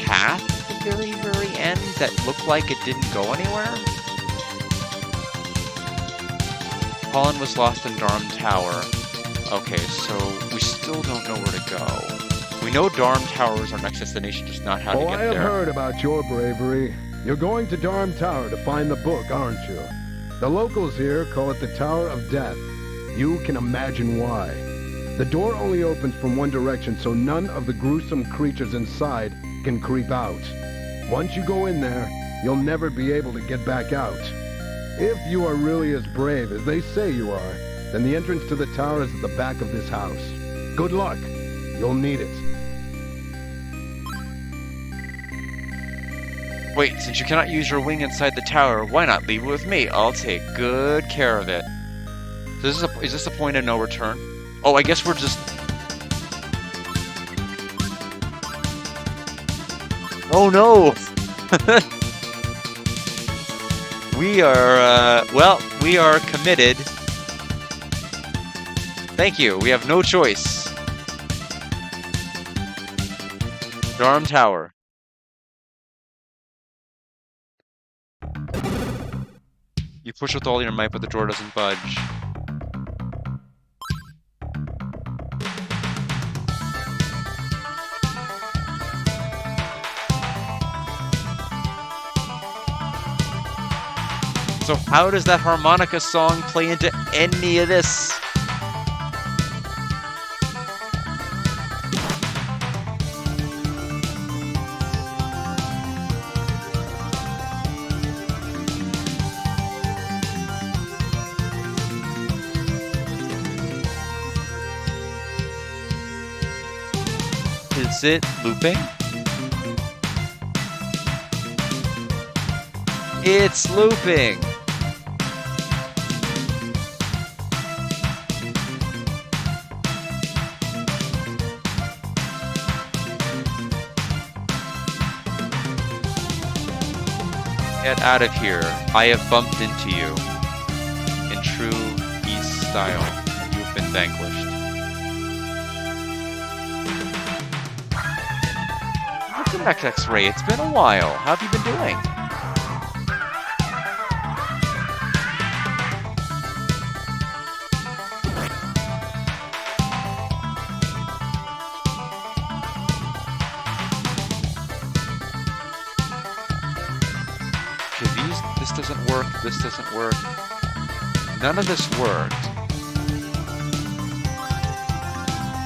[SPEAKER 2] path, the very, very end, that looked like it didn't go anywhere. Colin was lost in Darm Tower. Okay, so we still don't know where to go. We know Darm Tower is our next destination, just not how to get
[SPEAKER 4] I have
[SPEAKER 2] there.
[SPEAKER 4] heard about your bravery. You're going to Darm Tower to find the book, aren't you? The locals here call it the Tower of Death. You can imagine why. The door only opens from one direction, so none of the gruesome creatures inside can creep out. Once you go in there, you'll never be able to get back out. If you are really as brave as they say you are, then the entrance to the tower is at the back of this house. Good luck. You'll need it.
[SPEAKER 2] Wait, since you cannot use your wing inside the tower, why not leave it with me? I'll take good care of it. So is this a point of no return? Oh, I guess we're just... Oh no! We are, we are committed. Thank you, we have no choice. Darm Tower. You push with all your might, but the door doesn't budge. So how does that harmonica song play into any of this? Is it looping? It's looping! Get out of here. I have bumped into you. In true East style, you've been vanquished. Welcome back, X-Ray. It's been a while. How have you been doing? This doesn't work, this doesn't work. None of this worked.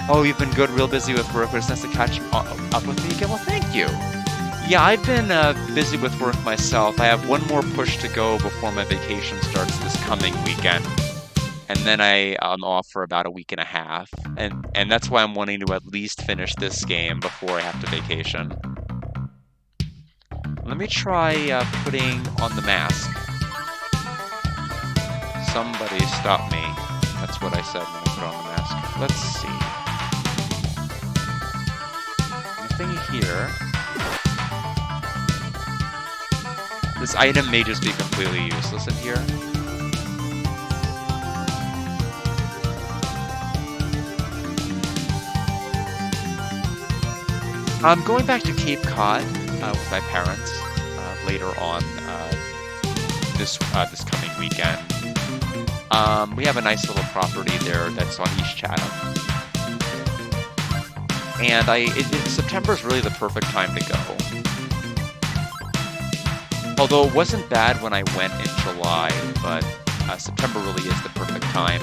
[SPEAKER 2] Oh, you've been good, real busy with work, but it's nice to catch up with me again. Well, thank you. Yeah, I've been busy with work myself. I have one more push to go before my vacation starts this coming weekend. And then I'm off for about a week and a half. And that's why I'm wanting to at least finish this game before I have to vacation. Let me try putting on the mask. Somebody stop me. That's what I said when I put on the mask. Let's see. Nothing here. This item may just be completely useless in here. I'm going back to Cape Cod with my parents later on this coming weekend. We have a nice little property there that's on East Chatham, and September is really the perfect time to go. Although it wasn't bad when I went in July, but September really is the perfect time.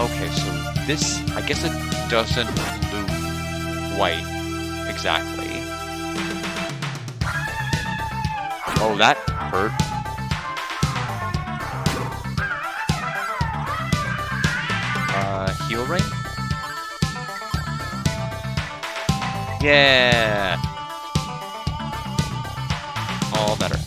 [SPEAKER 2] Okay, so this, I guess it doesn't loop quite exactly. Oh, that hurt. Heal ring? Yeah! All better.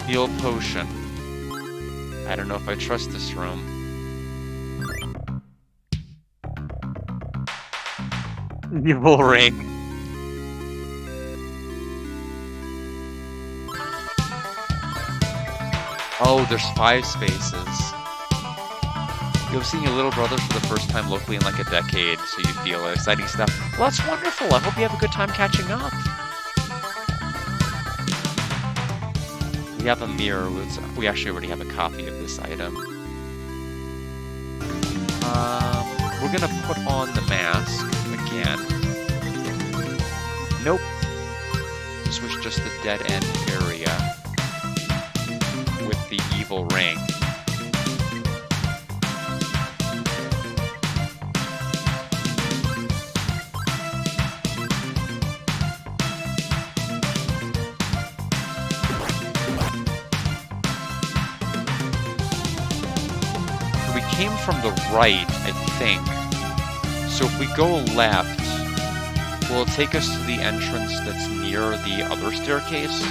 [SPEAKER 2] Heal potion. I don't know if I trust this room. Evil ring. Oh, there's 5 spaces. You've seen your little brother for the first time locally in like a decade, so you feel exciting stuff. Well, that's wonderful. I hope you have a good time catching up. We have a mirror. We actually already have a copy of this item. We're gonna put on the mask again. Nope. This was just the dead end area with the evil ring. We came from the right, I think. So if we go left, will it take us to the entrance that's near the other staircase?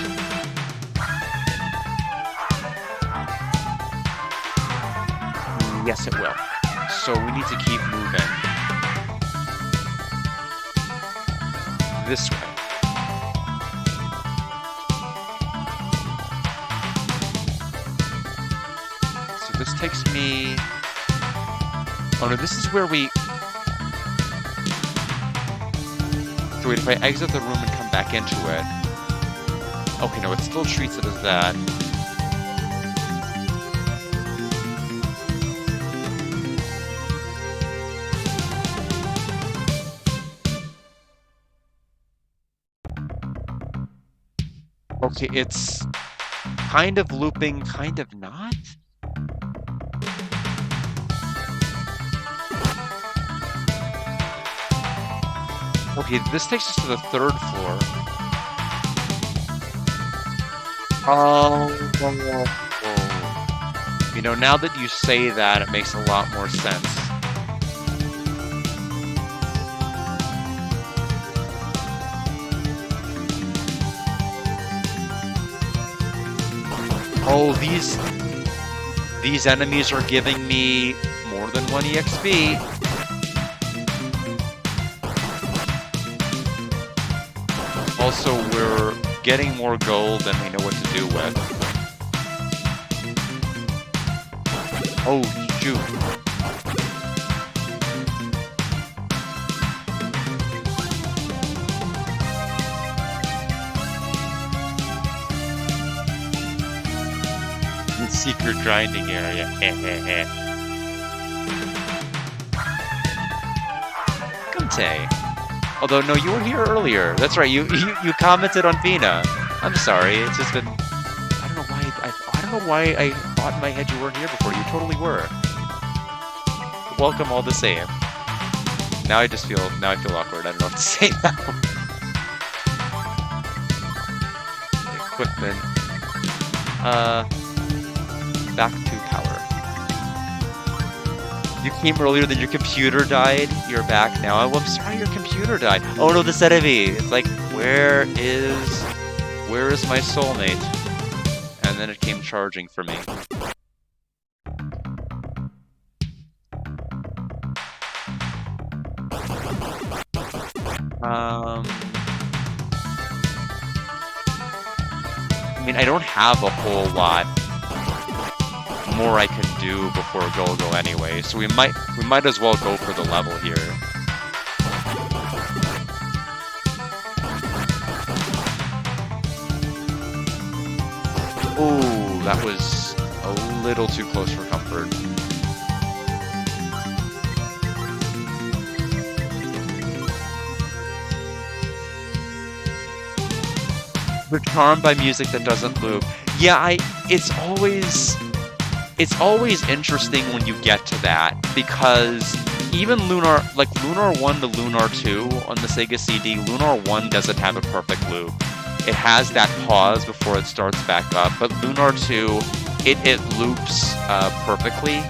[SPEAKER 2] Yes, it will. So we need to keep moving. This way. So this takes me... Oh no, this is where we... So wait, if I exit the room and come back into it... Okay, no, it still treats it as that. Okay, it's kind of looping, kind of not? Okay, this takes us to the 3rd floor. Oh. You know, now that you say that, it makes a lot more sense. Oh, these enemies are giving me more than 1 EXP. Also, we're getting more gold than we know what to do with. Oh, shoot. The secret grinding area. Gumte. Although, no, you were here earlier. That's right, you commented on Vina. I'm sorry, it's just been... I don't know why I thought in my head you weren't here before. You totally were. Welcome all the same. Now I feel awkward. I don't know what to say now. Equipment. Back to power. You came earlier, then your computer died. You're back now. Oh, I'm sorry, your computer died. Oh no, this enemy. It's like, where is my soulmate? And then it came charging for me. I mean, I don't have a whole lot more I can do before go anyway, so we might as well go for the level here. Ooh, that was a little too close for comfort. We're charmed by music that doesn't loop. Yeah, it's always interesting when you get to that, because even Lunar 1 to Lunar 2 on the Sega CD, Lunar 1 doesn't have a perfect loop. It has that pause before it starts back up, but Lunar 2, it loops perfectly.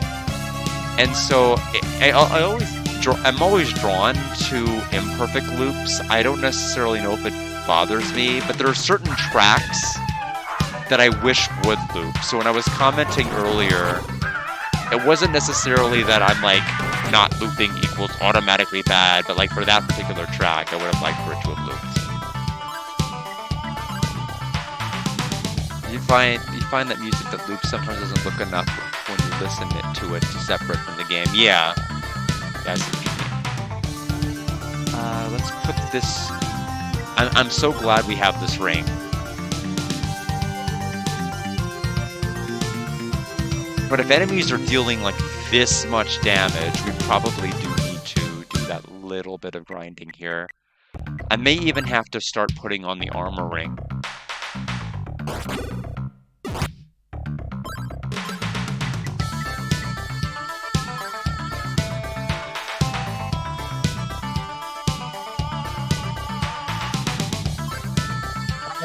[SPEAKER 2] And so I'm always drawn to imperfect loops. I don't necessarily know if it bothers me, but there are certain tracks that I wish would loop. So when I was commenting earlier, it wasn't necessarily that I'm like not looping equals automatically bad, but like for that particular track, I would have liked for it to have looped. You find that music that loops sometimes doesn't look enough when you listen to it separate from the game. Yeah. That's what you mean. Let's put this. I'm so glad we have this ring. But if enemies are dealing like this much damage, we probably do need to do that little bit of grinding here. I may even have to start putting on the armor ring.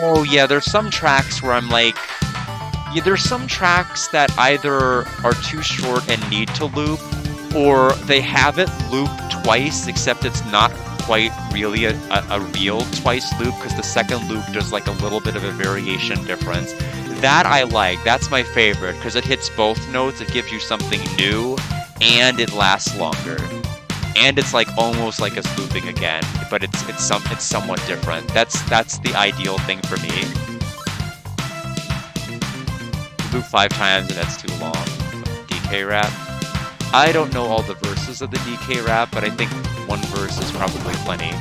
[SPEAKER 2] Oh yeah, there's some tracks where I'm like, yeah, there's some tracks that either are too short and need to loop, or they have it loop twice, except it's not quite really a real twice loop, because the second loop does like a little bit of a variation difference. That I like, that's my favorite, because it hits both notes, it gives you something new, and it lasts longer. And it's like almost like it's looping again, but it's somewhat different. That's the ideal thing for me. Loop 5 times and that's too long. DK rap. I don't know all the verses of the DK rap, but I think one verse is probably plenty.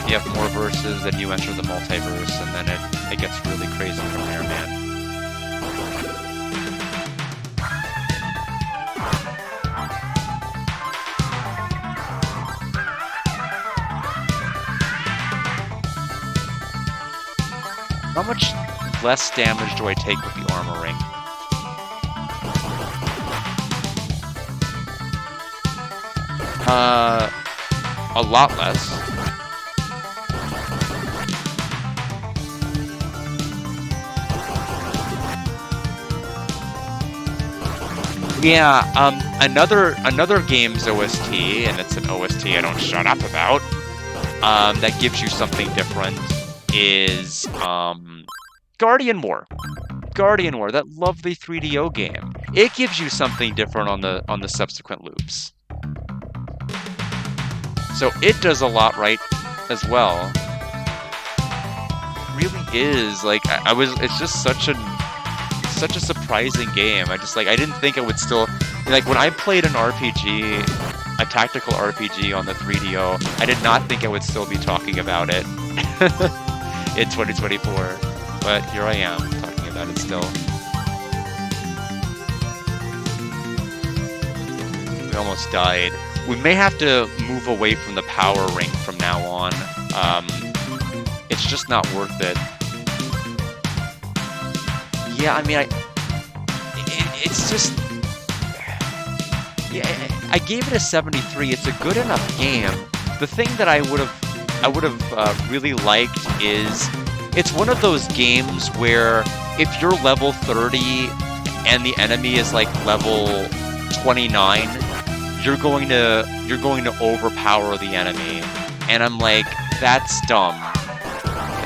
[SPEAKER 2] You have more verses, then you enter the multiverse, and then it gets really crazy from there, man. How much less damage do I take with the armor ring? A lot less. Yeah, another game's OST, and it's an OST I don't shut up about, that gives you something different, is Guardian War. Guardian War, that lovely 3DO game. It gives you something different on the subsequent loops. So it does a lot right as well. It really is like it's just such a surprising game. I didn't think it would still, like, when I played an RPG, a tactical RPG on the 3DO, I did not think I would still be talking about it in 2024, but here I am talking about it still. We almost died. We may have to move away from the power ring from now on. It's just not worth it. Yeah, I mean, it's just... Yeah, I gave it a 73. It's a good enough game. The thing that I would have really liked is, it's one of those games where if you're level 30 and the enemy is like level 29, you're going to overpower the enemy, and I'm like, that's dumb.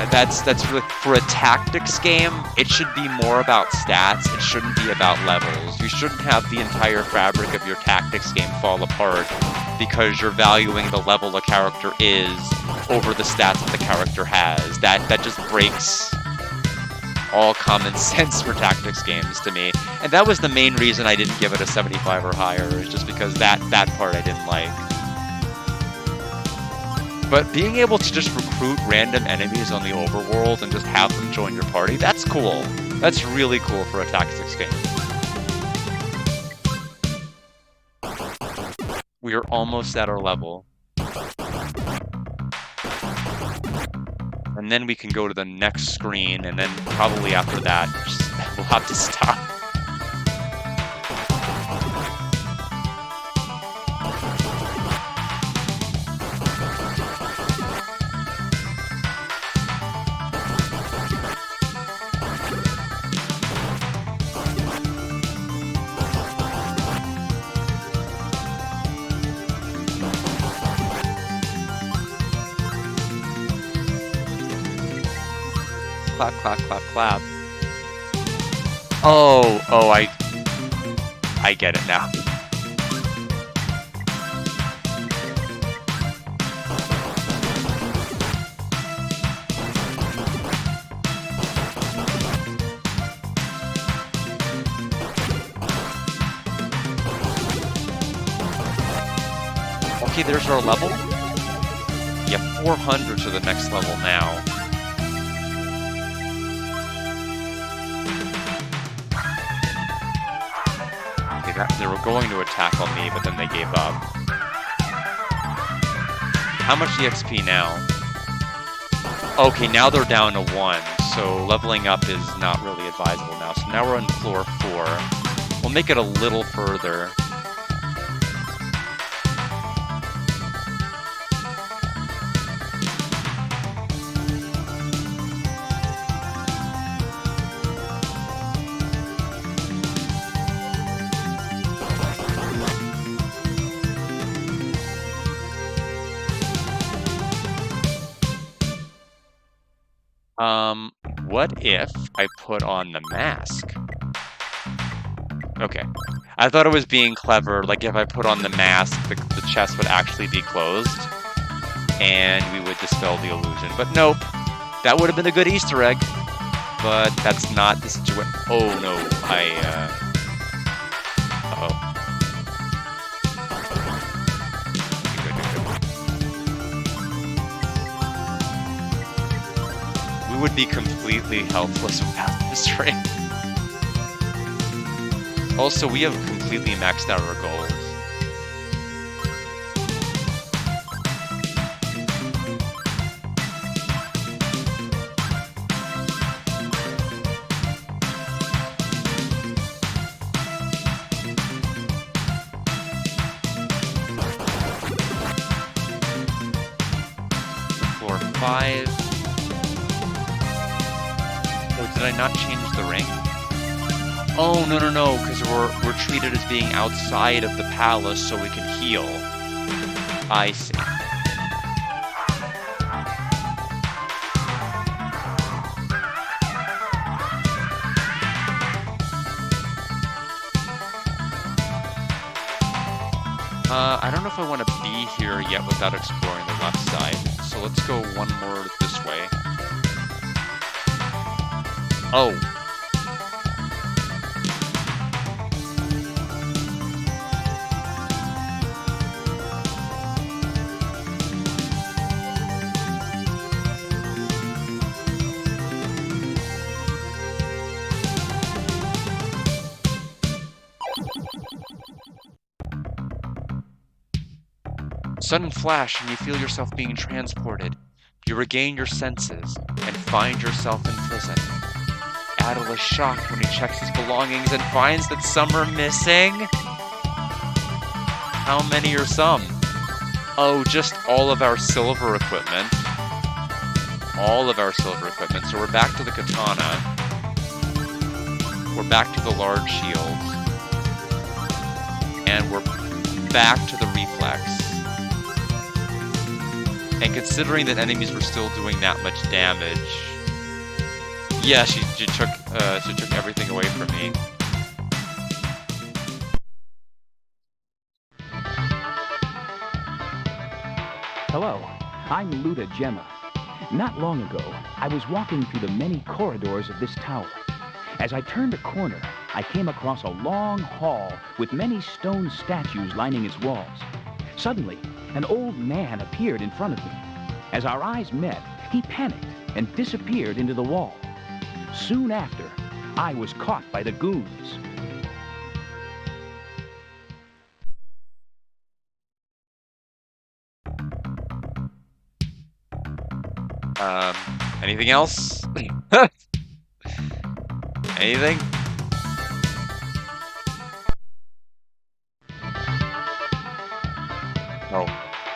[SPEAKER 2] That's really, for a tactics game, it should be more about stats. It shouldn't be about levels. You shouldn't have the entire fabric of your tactics game fall apart because you're valuing the level a character is over the stats that the character has. That just breaks all common sense for tactics games to me. And that was the main reason I didn't give it a 75 or higher, is just because that part I didn't like. But being able to just recruit random enemies on the overworld and just have them join your party, that's cool. That's really cool for a tactics game. We are almost at our level. And then we can go to the next screen, and then probably after that, we'll have to stop. clap, clap, clap, clap. Oh, I get it now. Okay, there's our level. Yeah, 400 to the next level now. Okay, they were going to attack on me, but then they gave up. How much EXP now? Okay, now they're down to 1, so leveling up is not really advisable now. So now we're on floor 4. We'll make it a little further. What if I put on the mask? Okay. I thought it was being clever, like if I put on the mask, the chest would actually be closed, and we would dispel the illusion. But nope. That would have been a good Easter egg, but that's not the situation. Oh no, uh-oh. We would be completely helpless without this ring. Also, we have completely maxed out our goals. Floor 5. Did I not change the ring? Oh, no, because we're treated as being outside of the palace so we can heal. I see. I don't know if I want to be here yet without exploring the left side. So let's go one more this way. Oh. Sudden flash and you feel yourself being transported. You regain your senses and find yourself in prison. Adel is shocked when he checks his belongings and finds that some are missing. How many are some? Oh, just all of our silver equipment. All of our silver equipment. So we're back to the katana. We're back to the large shield. And we're back to the reflex. And considering that enemies were still doing that much damage, yeah, she took everything away from me.
[SPEAKER 5] Hello, I'm Luda Gemma. Not long ago, I was walking through the many corridors of this tower. As I turned a corner, I came across a long hall with many stone statues lining its walls. Suddenly, an old man appeared in front of me. As our eyes met, he panicked and disappeared into the wall. Soon after, I was caught by the goons.
[SPEAKER 2] Anything else? Anything? Oh.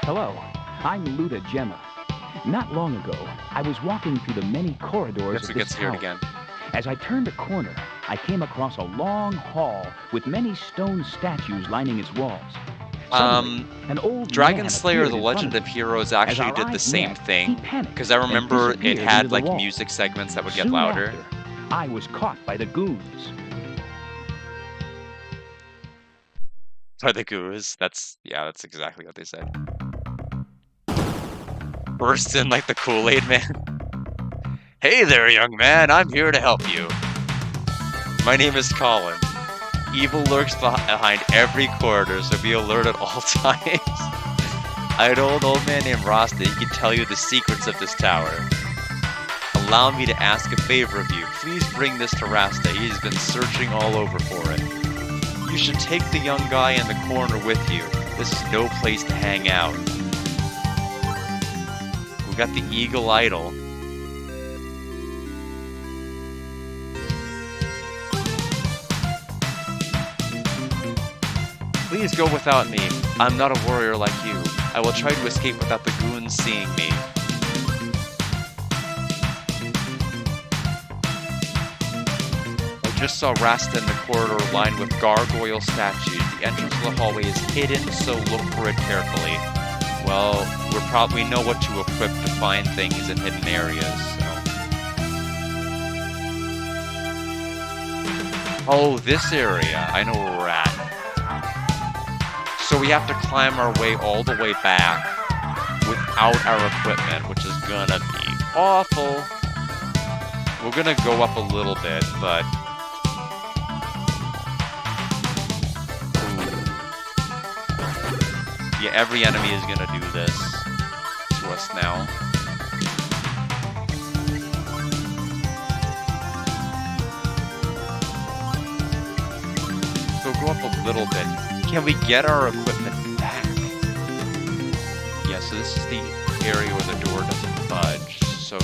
[SPEAKER 5] Hello, I'm Luda Gemma. Not long ago, I was walking through the many corridors of this tower.
[SPEAKER 2] Again.
[SPEAKER 5] As I turned a corner, I came across a long hall with many stone statues lining its walls. Suddenly, an old
[SPEAKER 2] Dragon
[SPEAKER 5] man
[SPEAKER 2] Slayer:
[SPEAKER 5] appeared
[SPEAKER 2] The
[SPEAKER 5] in front
[SPEAKER 2] Legend
[SPEAKER 5] of
[SPEAKER 2] of
[SPEAKER 5] me.
[SPEAKER 2] Heroes
[SPEAKER 5] As
[SPEAKER 2] actually
[SPEAKER 5] our
[SPEAKER 2] did the
[SPEAKER 5] eyes
[SPEAKER 2] same
[SPEAKER 5] met, he
[SPEAKER 2] thing,
[SPEAKER 5] panicked
[SPEAKER 2] because I
[SPEAKER 5] and
[SPEAKER 2] remember it
[SPEAKER 5] disappeared into
[SPEAKER 2] had
[SPEAKER 5] the
[SPEAKER 2] like
[SPEAKER 5] wall.
[SPEAKER 2] music segments that would get
[SPEAKER 5] Soon
[SPEAKER 2] louder.
[SPEAKER 5] after, I was caught by the goons.
[SPEAKER 2] By the goos. That's exactly what they said. Burst in like the Kool-Aid man. Hey there, young man, I'm here to help you. My name is Colin. Evil lurks behind every corridor, so be alert at all times. I had an old man named Rasta. He can tell you the secrets of this tower. Allow me to ask a favor of you. Please bring this to Rasta. He's been searching all over for it. You should take the young guy in the corner with you. This is no place to hang out. We got the Eagle Idol. Please go without me. I'm not a warrior like you. I will try to escape without the goons seeing me. I just saw Rasta in the corridor lined with gargoyle statues. The entrance to the hallway is hidden, so look for it carefully. Well, we know what to equip to find things in hidden areas, so. Oh, this area. I know where we're at. So we have to climb our way all the way back without our equipment, which is gonna be awful. We're gonna go up a little bit, but... yeah, every enemy is gonna do this to us now. So go up a little bit. Can we get our equipment back? Yeah, so this is the area where the door doesn't budge. So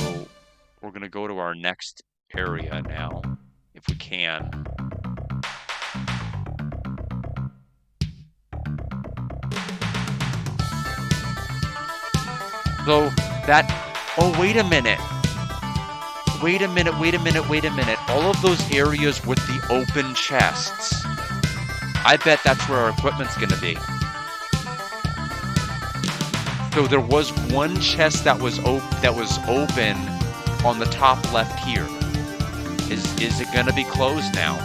[SPEAKER 2] we're gonna go to our next area now, if we can. So that, oh, wait a minute. Wait a minute. All of those areas with the open chests. I bet that's where our equipment's gonna be. So there was one chest that was open on the top left here. Is it gonna be closed now?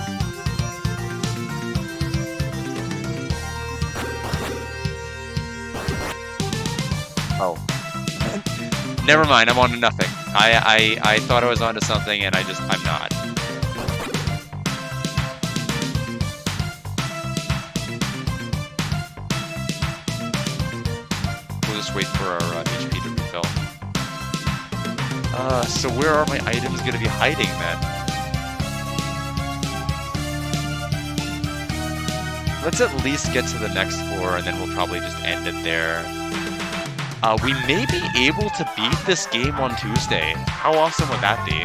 [SPEAKER 2] Oh. Never mind, I'm on to nothing. I thought I was onto something and I'm not. We'll just wait for our HP to refill. So where are my items gonna be hiding then? Let's at least get to the next floor and then we'll probably just end it there. We may be able to beat this game on Tuesday. How awesome would that be?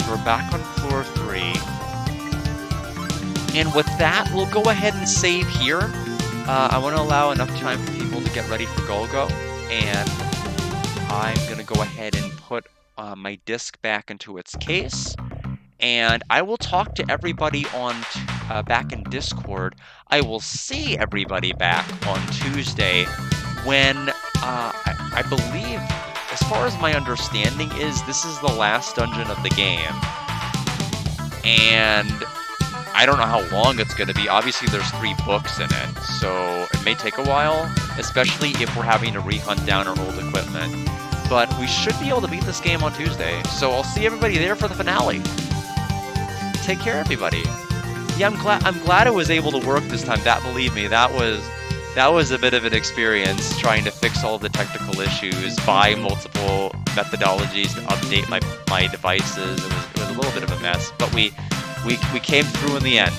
[SPEAKER 2] We're back on floor 3. And with that, we'll go ahead and save here. I want to allow enough time for people to get ready for Golgo. And I'm going to go ahead and put my disc back into its case. And I will talk to everybody on back in Discord. I will see everybody back on Tuesday when I believe, as far as my understanding is, this is the last dungeon of the game. And I don't know how long it's going to be. Obviously, there's 3 books in it, so it may take a while, especially if we're having to re-hunt down our old equipment. But we should be able to beat this game on Tuesday, so I'll see everybody there for the finale. Take care, everybody. Yeah, I'm glad it was able to work this time. Believe me, that was a bit of an experience trying to fix all the technical issues, buy multiple methodologies to update my devices. It was a little bit of a mess, but we came through in the end.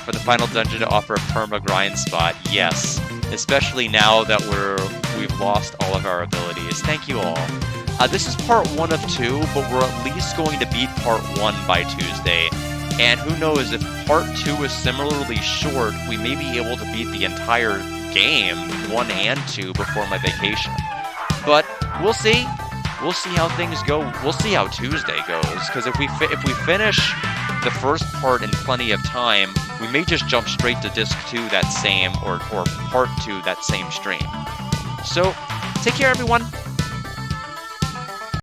[SPEAKER 2] For the final dungeon to offer a perma grind spot, yes. Especially now that we've lost all of our abilities. Thank you all. This is part 1 of 2, but we're at least going to beat part 1 by Tuesday. And who knows, if part 2 is similarly short, we may be able to beat the entire game, 1 and 2, before my vacation. But we'll see. We'll see how things go. We'll see how Tuesday goes, because if we finish the first part in plenty of time, we may just jump straight to disc 2 that same, or part 2 that same stream. So, take care, everyone.